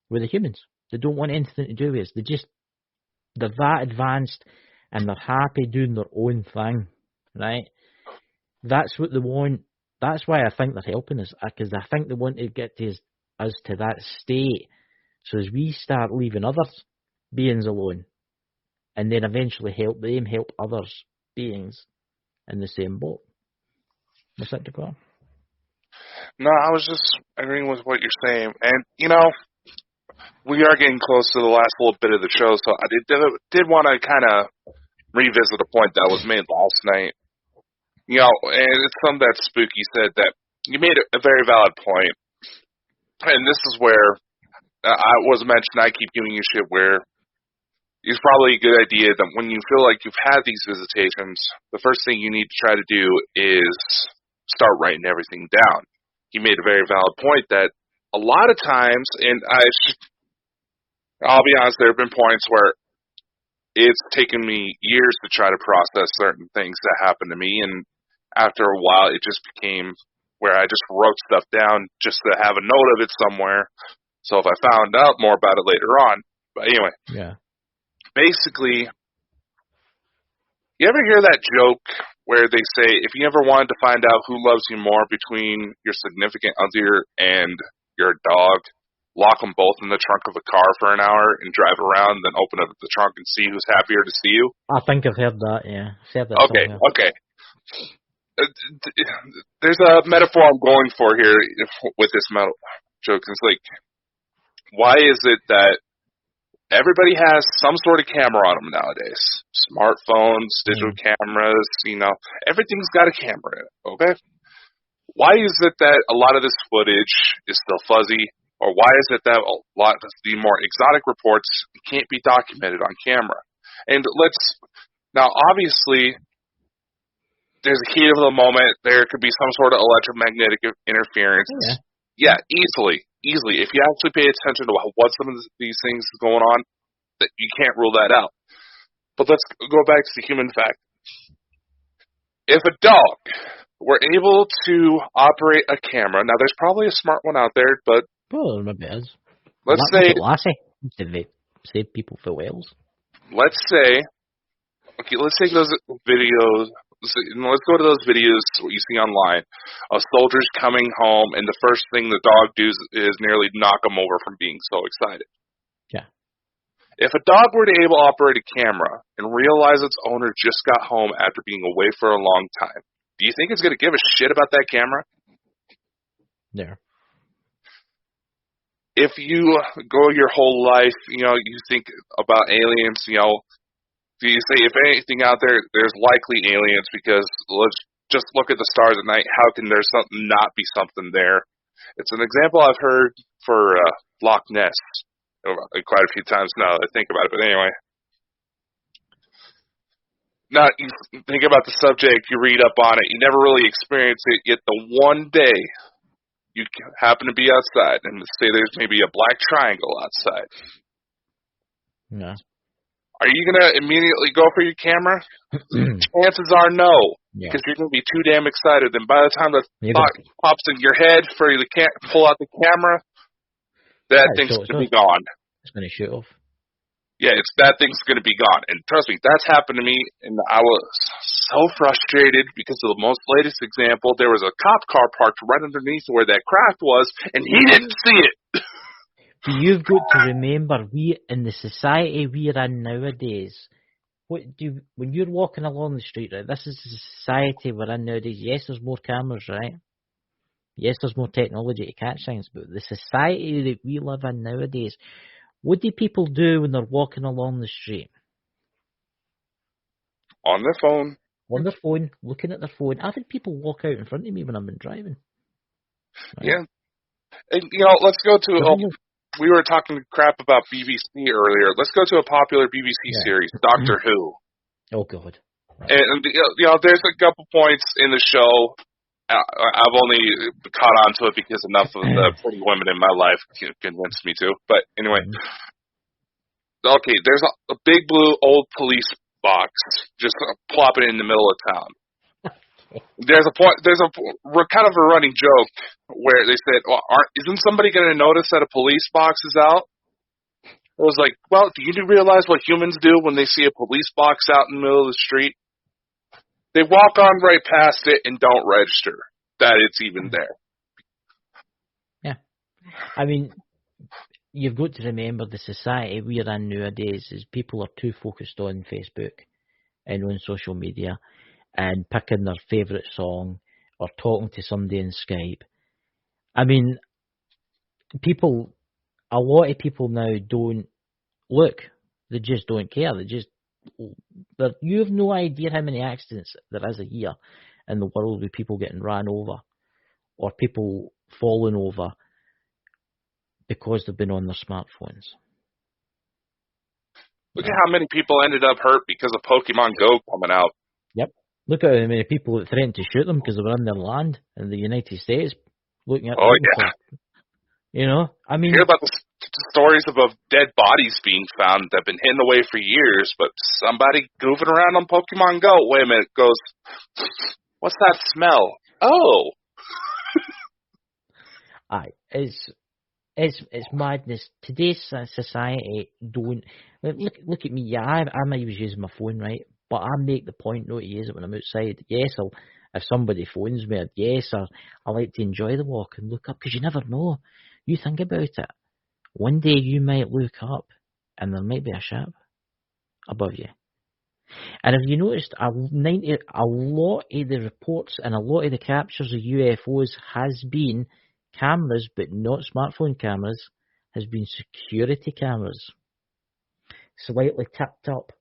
with the humans. They don't want anything to do with us. They're that advanced and they're happy doing their own thing, right? That's what they want. That's why I think they're helping us, because I think they want to get us to that state, so as we start leaving other beings alone, and then eventually help other beings in the same boat. What's that, Dakota? No, I was just agreeing with what you're saying. And, you know, we are getting close to the last little bit of the show, so I did want to kind of revisit a point that was made last night. You know, and it's something that Spooky said that you made a very valid point. And this is where I was mentioned, I keep giving you shit where it's probably a good idea that when you feel like you've had these visitations, the first thing you need to try to do is start writing everything down. He made a very valid point that a lot of times, and I'll be honest, there have been points where it's taken me years to try to process certain things that happened to me, and after a while, it just became where I just wrote stuff down just to have a note of it somewhere, so if I found out more about it later on. But anyway. Yeah. Basically, you ever hear that joke where they say, if you ever wanted to find out who loves you more between your significant other and your dog, lock them both in the trunk of a car for an hour and drive around, then open up the trunk and see who's happier to see you? I think I've heard that, yeah. I've heard that somewhere. Okay. There's a metaphor I'm going for here with this joke. It's like, why is it that everybody has some sort of camera on them nowadays? Smartphones, digital cameras, everything's got a camera in it, okay? Why is it that a lot of this footage is still fuzzy? Or why is it that a lot of the more exotic reports can't be documented on camera? And now obviously, there's a heat of the moment. There could be some sort of electromagnetic interference. Yeah, easily. If you actually pay attention to what some of these things is going on, that you can't rule that out. But let's go back to the human fact. If a dog were able to operate a camera, now there's probably a smart one out there, but well, maybe it is. Let's say Lassie. Did they save people for whales? Let's take those videos. Let's go to those videos what you see online of soldiers coming home, and the first thing the dog does is nearly knock them over from being so excited. Yeah. If a dog were to able to operate a camera and realize its owner just got home after being away for a long time, do you think it's going to give a shit about that camera? Yeah. If you go your whole life, you think about aliens, do you say, if anything out there, there's likely aliens because let's just look at the stars at night. How can there not be something there? It's an example I've heard for Loch Ness quite a few times now that I think about it. But anyway. Now, you think about the subject, you read up on it, you never really experience it, yet the one day you happen to be outside and say there's maybe a black triangle outside. Yeah. Are you going to immediately go for your camera? Chances are no, because you're going to be too damn excited. And by the time the thought pops in your head for you to pull out the camera, that thing's going to be gone. It's going to shoot off. Yeah, that thing's going to be gone. And trust me, that's happened to me, and I was so frustrated because of the most latest example. There was a cop car parked right underneath where that craft was, and he didn't see it. But you've got to remember, in the society we're in nowadays, when you're walking along the street, right, this is the society we're in nowadays. Yes, there's more cameras, right? Yes, there's more technology to catch things, but the society that we live in nowadays, what do people do when they're walking along the street? On their phone. On their phone, looking at their phone. I've had people walk out in front of me when I've been driving. Right? Yeah. And, let's go to... we were talking crap about BBC earlier. Let's go to a popular BBC series, Doctor Who. Oh, God. Right. And there's a couple points in the show. I've only caught on to it because enough of the pretty women in my life convinced me to. But anyway. Okay, there's a big blue old police box just plopping in the middle of town. There's a kind of a running joke where they said, well, isn't somebody going to notice that a police box is out? I was like, well, do you realize what humans do when they see a police box out in the middle of the street? They walk on right past it and don't register that it's even there. Yeah. I mean, you've got to remember the society we're in nowadays is people are too focused on Facebook and on social media and picking their favourite song or talking to somebody in Skype. I mean, a lot of people now don't look. They just don't care. You have no idea how many accidents there is a year in the world with people getting ran over or people falling over because they've been on their smartphones. Look at how many people ended up hurt because of Pokemon Go coming out. Yep. Look at how many people that threatened to shoot them because they were on their land in the United States, looking at Oh, them. yeah. I mean... You hear about the stories of dead bodies being found that have been hidden away for years, but somebody goofing around on Pokemon Go, wait a minute, goes, what's that smell? Oh! Aye, it's madness. Today's society don't... Look at me, yeah, I might be using my phone, right? But I make the point not to use it when I'm outside. Yes, if somebody phones me, yes, I like to enjoy the walk and look up, because you never know. You think about it. One day you might look up and there might be a ship above you. And have you noticed a lot of the reports and a lot of the captures of UFOs has been cameras, but not smartphone cameras, has been security cameras. Slightly tipped up.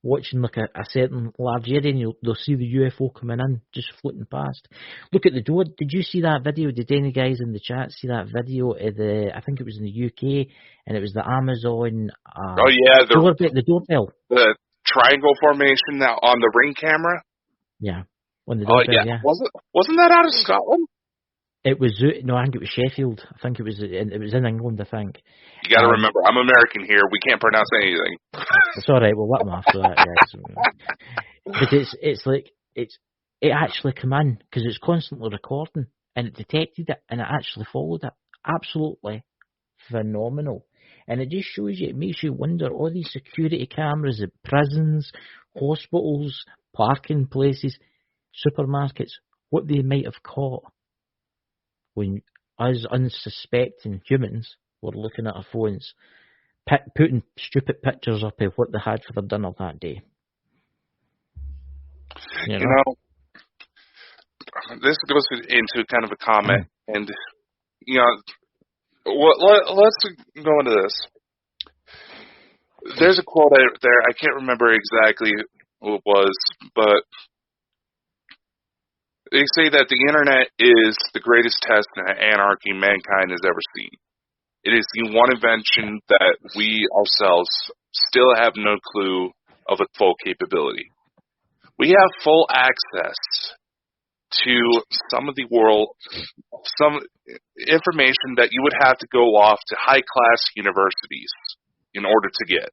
Watching like a certain large area, and they'll see the UFO coming in, just floating past. Look at the door. Did you see that video? Did any guys in the chat see that video of I think it was in the UK, and it was the Amazon the doorbell. The triangle formation now on the Ring camera? Yeah. On the doorbell, yeah. Wasn't that out of Scotland? It was, no, I think it was Sheffield. I think it was in England, I think. You got to remember, I'm American here. We can't pronounce anything. It's all right. We'll let them after that. But it's like it actually came in because it's constantly recording, and it detected it, and it actually followed it. Absolutely phenomenal. And it just shows you. It makes you wonder. All these security cameras at prisons, hospitals, parking places, supermarkets, what they might have caught when us unsuspecting humans were looking at our phones, putting stupid pictures up of what they had for their dinner that day. You know, this goes into kind of a comment, and let's go into this. There's a quote out there. I can't remember exactly who it was, but they say that the internet is the greatest test of anarchy mankind has ever seen. It is the one invention that we ourselves still have no clue of its full capability. We have full access to some information that you would have to go off to high-class universities in order to get,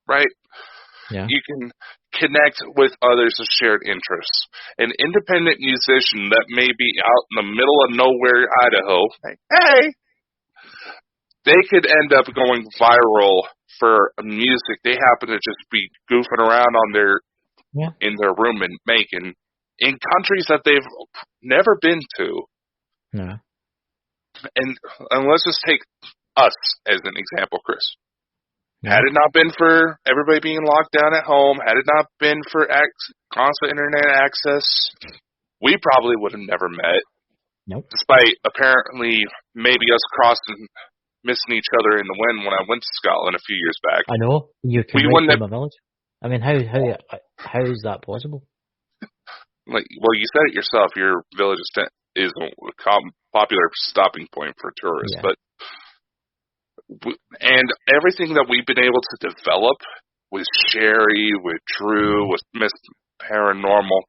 right? Yeah. You can connect with others of shared interests. An independent musician that may be out in the middle of nowhere, Idaho, hey, they could end up going viral for music they happen to just be goofing around on in their room and making in countries that they've never been to. Yeah. And let's just take us as an example, Chris. Yeah. Had it not been for everybody being locked down at home, had it not been for constant internet access, we probably would have never met. Nope. Despite apparently maybe us missing each other in the wind when I went to Scotland a few years back. I know. You can right from a village. I mean, how is that possible? Well, you said it yourself. Your village is a popular stopping point for tourists, yeah. And everything that we've been able to develop with Sherry, with Drew, with Miss Paranormal,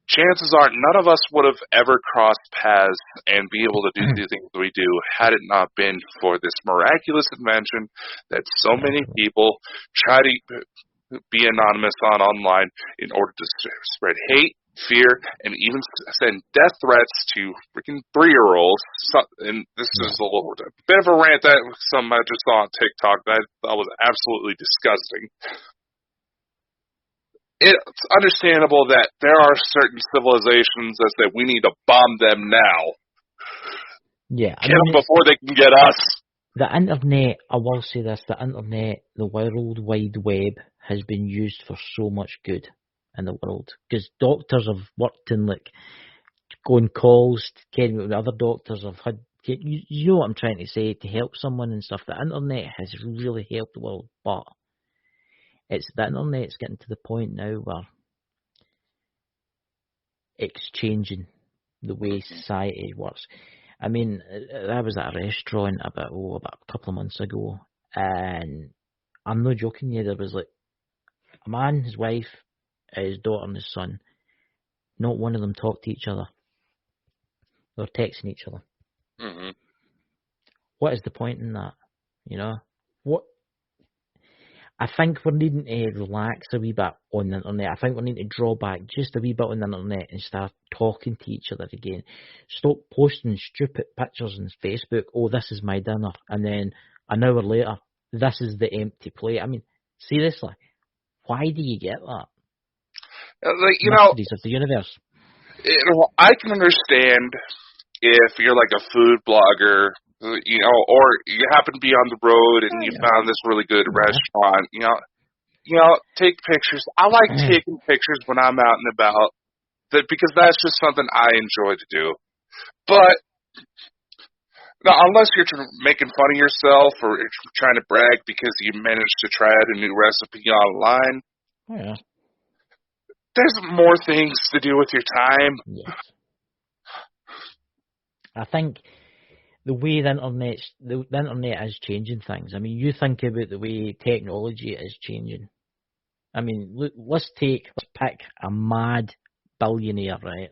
chances are none of us would have ever crossed paths and be able to do the things we do had it not been for this miraculous invention that so many people try to be anonymous online in order to spread hate, fear, and even send death threats to freaking 3-year-olds. And this is a bit of a rant that I just saw on TikTok that I thought was absolutely disgusting. It's understandable that there are certain civilizations that say we need to bomb them now. Yeah, get them before they can get us. The internet, I will say this, the internet, the World Wide Web has been used for so much good in the world. Because doctors have worked in, going calls, to other doctors have had, you know what I'm trying to say, to help someone and stuff. The internet has really helped the world, but the internet's getting to the point now where it's changing the way society works. I mean, I was at a restaurant about a couple of months ago, and I'm not joking you, there was like a man, his wife, his daughter and his son. Not one of them talked to each other. They were texting each other. Mm-hmm. What is the point in that? You know? What? I think we're needing to relax a wee bit on the internet. I think we need to draw back just a wee bit on the internet and start talking to each other again. Stop posting stupid pictures on Facebook. Oh, this is my dinner. And then an hour later, this is the empty plate. I mean, seriously, why do you get that? Like, Mysteries of the universe. I can understand if you're like a food blogger, or you happen to be on the road and you found this really good restaurant, take pictures. I like taking pictures when I'm out and about, because that's just something I enjoy to do. But now, unless you're making fun of yourself or trying to brag because you managed to try out a new recipe online, there's more things to do with your time. Yes. I think the way the internet is changing things. I mean, you think about the way technology is changing. I mean, look, let's pick a mad billionaire, right?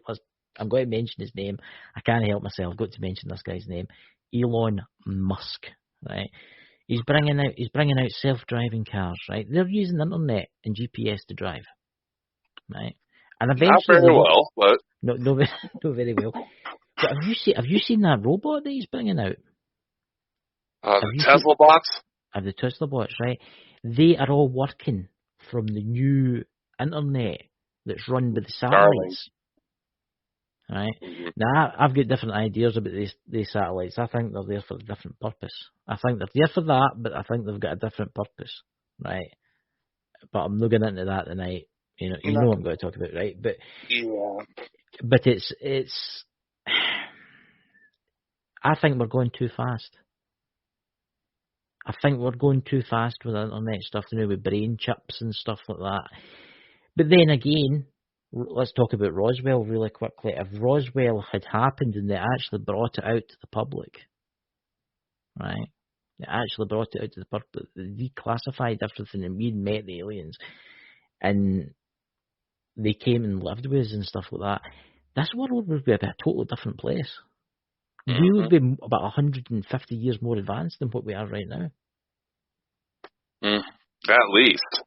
I'm going to mention his name. I can't help myself. I've got to mention this guy's name, Elon Musk, right? He's bringing out self-driving cars, right? They're using the internet and GPS to drive, right? And eventually, not very well, but no, very well. But have you seen that robot that he's bringing out? The Tesla bots? The Tesla bots, right? They are all working from the new internet that's run by the satellites. Right? Mm-hmm. Now, I've got different ideas about these satellites. I think they're there for a different purpose. I think they're there for that, but I think they've got a different purpose, right? But I'm not getting into that tonight. You know what I'm going to talk about, right? But it's. I think we're going too fast. I think we're going too fast with the internet stuff, with brain chips and stuff like that. But then again, let's talk about Roswell really quickly. If Roswell had happened and they actually brought it out to the public, right? They actually brought it out to the public, they declassified everything and we met the aliens and they came and lived with us and stuff like that, this world would be a totally different place. Mm-hmm. We would be about 150 years more advanced than what we are right now. At least.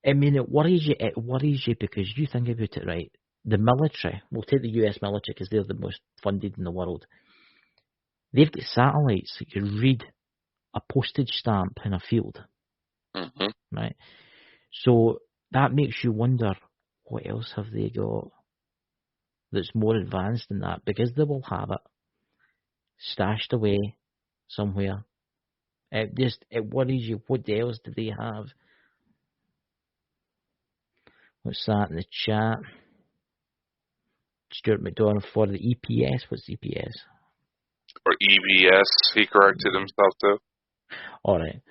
I mean, it worries you because you think about it, right? The military, we'll take the US military because they're the most funded in the world. They've got satellites that can read a postage stamp in a field. Mm-hmm. Right? So that makes you wonder, what else have they got that's more advanced than that? Because they will have it stashed away somewhere. It worries you. What else do they have? What's that in the chat? Stuart McDonald for the EPS. What's EPS? Or EBS. He corrected himself too. All right.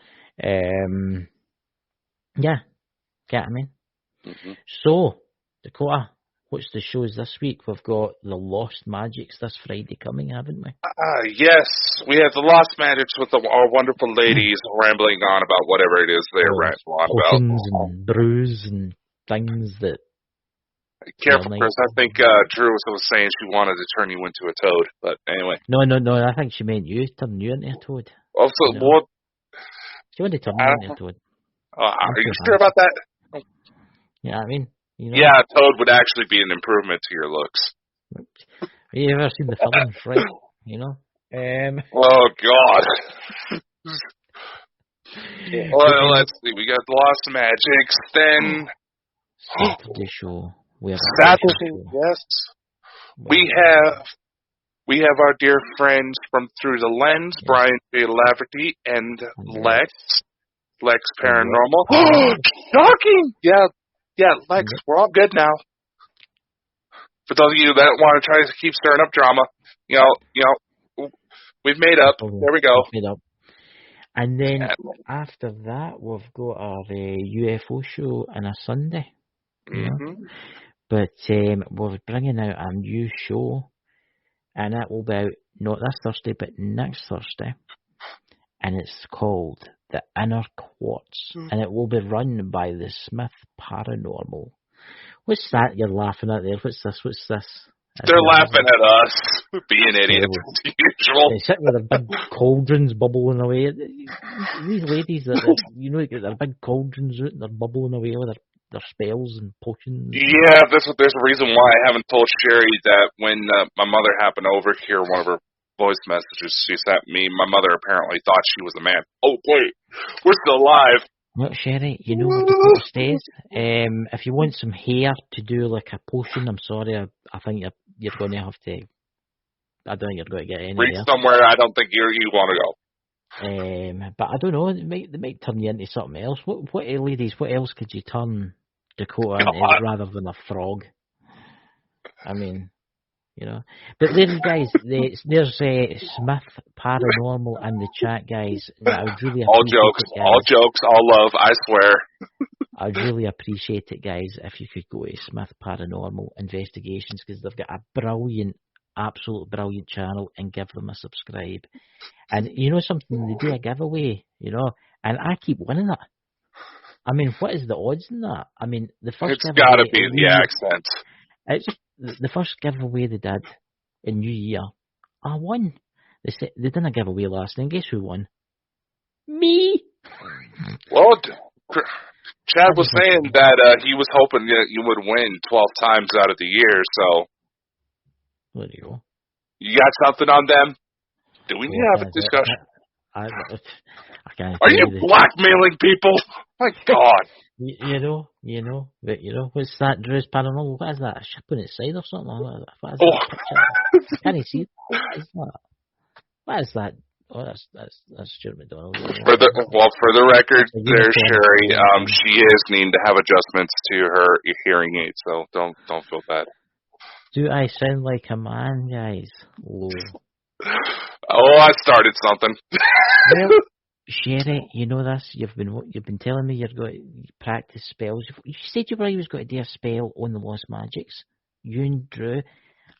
Yeah. Get me. Mm-hmm. So, Dakota, what's the shows this week? We've got the Lost Magics this Friday coming, haven't we? Yes. We have the Lost Magics with our wonderful ladies rambling on about whatever it is they're rambling about. Potions and brews and things that... Careful, Chris. I think Drew was saying she wanted to turn you into a toad, but anyway. No. I think she meant you, turn you into a toad. Also, what? She wanted to turn you into a toad. Are you sure about that? Yeah, I mean... Yeah, a toad would actually be an improvement to your looks. Have you ever seen the film Shrek? Oh, God. Well, let's see. We got the Lost Magics, then... Saturday show. Saturday, yes. We have our dear friends from Through the Lens, Brian J. Laverty and Lex Paranormal. Shocking! Yeah, Lex, we're all good now. For those of you that want to try to keep stirring up drama, we've made up. There we go. Made up. And then after that, we've got our UFO show on a Sunday. Mm-hmm. But we're bringing out a new show and that will be out not this Thursday, but next Thursday. And it's called The Inner Quartz, and it will be run by the Smith Paranormal. What's that you're laughing at there? What's this? They're laughing at us, being idiots as usual. They sit with their big cauldrons bubbling away. These ladies, their big cauldrons out and they're bubbling away with their spells and potions. Yeah, there's a reason why I haven't told Sherry that when my mother happened to overhear one of her voice messages she sent me, my mother apparently thought she was a man. Oh, wait, we're still alive. Look, Sherry, you know what the stays? If you want some hair to do like a potion, I'm sorry, I think you're going to have to. I don't think you're going to get any Reach hair. somewhere I don't think you want to go. But I don't know. They might turn you into something else. What ladies? What else could you turn Dakota into rather than a frog? I mean, you know. But there, guys, there's Smith Paranormal in the chat, guys. I would really all jokes, all love, I swear. I'd really appreciate it, guys, if you could go to Smith Paranormal Investigations, because they've got a absolute brilliant channel, and give them a subscribe. And you know something, they do a giveaway, and I keep winning it. I mean, what is the odds in that? I mean, the first it's got to be the accent. It's the first giveaway they did in New Year. I won. They did a giveaway last night. Guess who won? Me. Well, Chad was saying that he was hoping that you would win 12 times out of the year. So there you go. You got something on them? Do we need to have a discussion? I can't. Are you blackmailing people? My God. You know, what's that, Drew's Paranormal? What is that, a ship on its side or something? What is that picture? Can you see that? What is that? Oh, that's Stuart McDonald. For the record, there's Sherry. She is needing to have adjustments to her hearing aid, so don't feel bad. Do I sound like a man, guys? Whoa. Oh, I started something. Well, Sherry, you know this. You've been telling me you're going to practice spells. You said you was going to do a spell on the Lost Magics. You and Drew.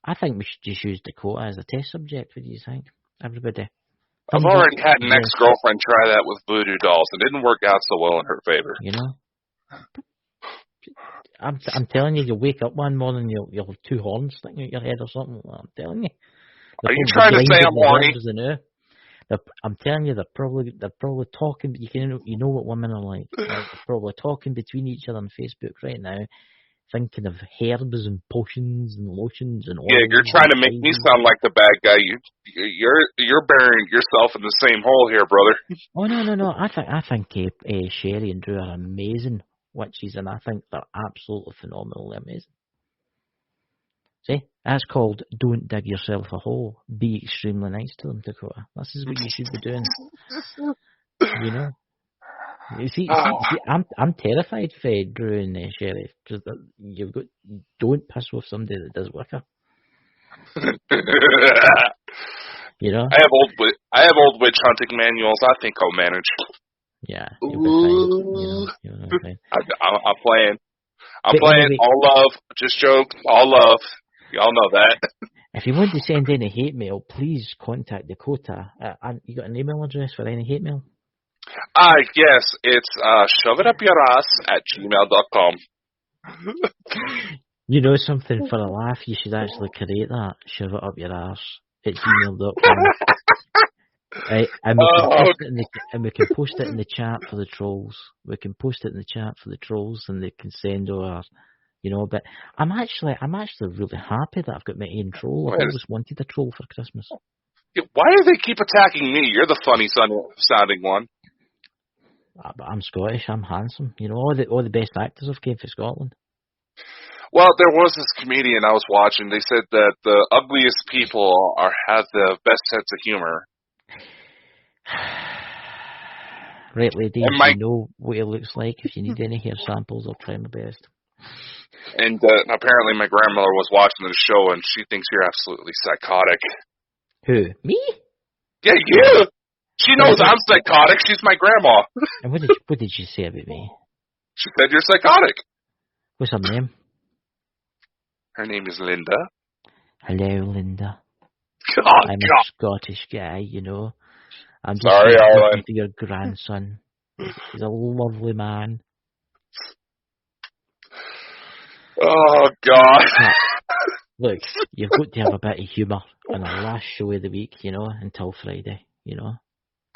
I think we should just use Dakota as a test subject. What do you think, everybody? I've already had an ex-girlfriend try that with voodoo dolls. It didn't work out so well in her favor. You know, I'm telling you, you'll wake up one morning, you'll have two horns sticking out your head or something. I'm telling you. Are you trying to say I'm horny? I'm telling you, they're probably talking. You know what women are like. They're probably talking between each other on Facebook right now, thinking of herbs and potions and lotions and oils. Yeah, you're trying to make me sound like the bad guy. You're burying yourself in the same hole here, brother. Oh no! I think Sherry and Drew are amazing witches, and I think they're absolutely phenomenally amazing. See, that's called don't dig yourself a hole. Be extremely nice to them, Dakota. This is what you should be doing. You know. You see, I'm terrified for Drew and Sherry, because don't piss with somebody that does Wicca. You know. I have old witch hunting manuals. I think I'll manage. Yeah, you'll be fine. You'll be fine. I'm playing. Anyway, all love, just jokes, all love. Y'all know that. If you want to send any hate mail, please contact Dakota. You got an email address for any hate mail? Yes, it's shoveitup-your-ass@gmail.com. You know something, for a laugh, you should actually create that. Shove it up your arse at gmail.com. Right, and we can post it in the chat for the trolls. We can post it in the chat for the trolls, and they can send over. But I'm actually really happy that I've got my own troll. I've always wanted a troll for Christmas. Why do they keep attacking me? You're the funny sounding one. But I'm Scottish. I'm handsome. All the best actors have came from Scotland. Well, there was this comedian I was watching. They said that the ugliest people have the best sense of humor. Right, ladies, you know what it looks like. If you need any hair samples, I'll try my best. And apparently my grandmother was watching the show, and she thinks you're absolutely psychotic. Who? Me? Yeah, you! She knows I'm psychotic. She's my grandma. And what did she say about me? She said you're psychotic. What's her name? Her name is Linda. Hello, Linda. Oh, I'm a God. Scottish guy, you know. I'm just Sorry, talking Arlen. to your grandson. He's a lovely man. Oh, God. But, look, you've got to have a bit of humour on the last show of the week, you know, until Friday, you know.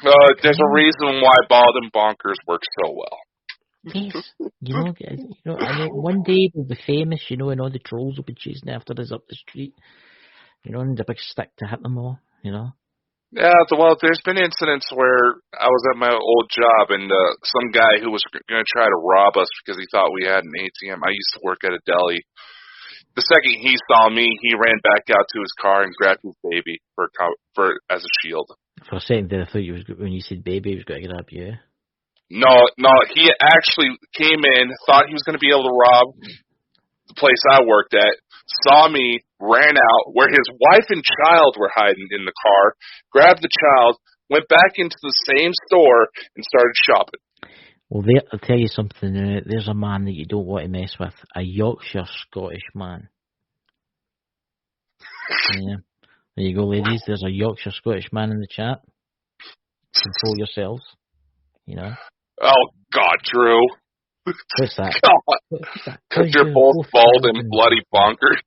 There's a reason why Bald and Bonkers work so well. Yes, and then one day we'll be famous, you know, and all the trolls will be chasing after us up the street, you know, and the big stick to hit them all, you know. Yeah, well, there's been incidents where I was at my old job and some guy who was going to try to rob us because he thought we had an ATM. I used to work at a deli. The second he saw me, he ran back out to his car and grabbed his baby for as a shield. For a second there, I thought when you said baby, he was going to grab you. No, he actually came in, thought he was going to be able to rob the place I worked at, saw me, ran out where his wife and child were hiding in the car, grabbed the child, went back into the same store, and started shopping. Well, I'll tell you something. There's a man that you don't want to mess with. A Yorkshire Scottish man. Yeah. There you go, ladies. There's a Yorkshire Scottish man in the chat. Control yourselves. You know. Oh, God, Drew. What's that? Because you're both bald and bloody bonkers.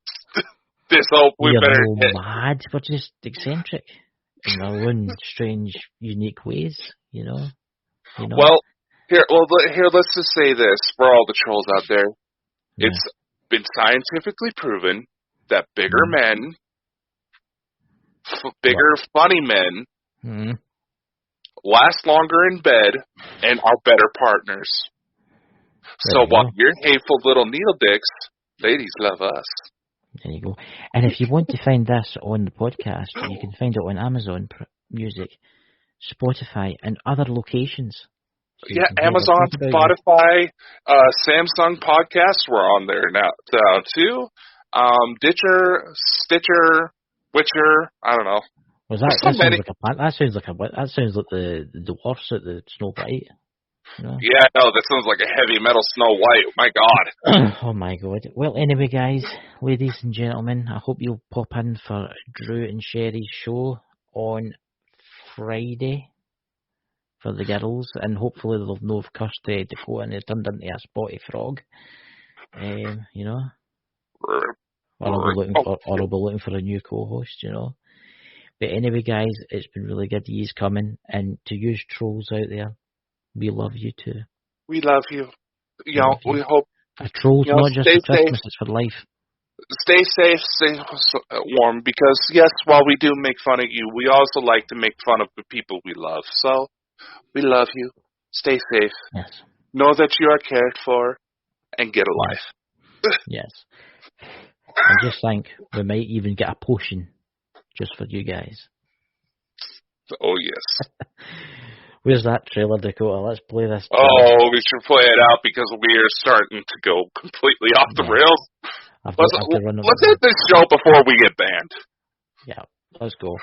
We better hit. Mad. We're just eccentric in our own strange, unique ways. You know. Well, here, let's just say this for all the trolls out there. Yeah. It's been scientifically proven that bigger men, funny men, last longer in bed and are better partners. So while you're hateful little needle dicks, ladies love us. There you go. And if you want to find this on the podcast, you can find it on Amazon Music, Spotify, and other locations. So yeah, Amazon, Spotify, Samsung podcasts were on there now too. Stitcher, Witcher, I don't know. Was that sounds like the dwarfs at the Snow White. You know? Yeah, no, that sounds like a heavy metal Snow White. My God. Oh my God. Well, anyway, guys, ladies and gentlemen, I hope you'll pop in for Drew and Sherry's show on Friday for the girls, and hopefully they'll know have cursed Dakota and they turned into a spotty frog. You know, or I'll be looking for a new co-host. You know. But anyway, guys, it's been really good to use coming, and to use trolls out there. We love you too. We love you. You know, we hope. A troll's not just for Christmas, it's for life. Stay safe, stay warm, because yes, while we do make fun of you, we also like to make fun of the people we love. So, we love you. Stay safe. Yes. Know that you are cared for, and get a life. Yes. And just think, we might even get a potion just for you guys. Oh, yes. Where's that trailer, Dakota? Let's play this trailer. Oh, we should play it out because we are starting to go completely off the rails. Let's end this show before we get banned. Yeah, let's go.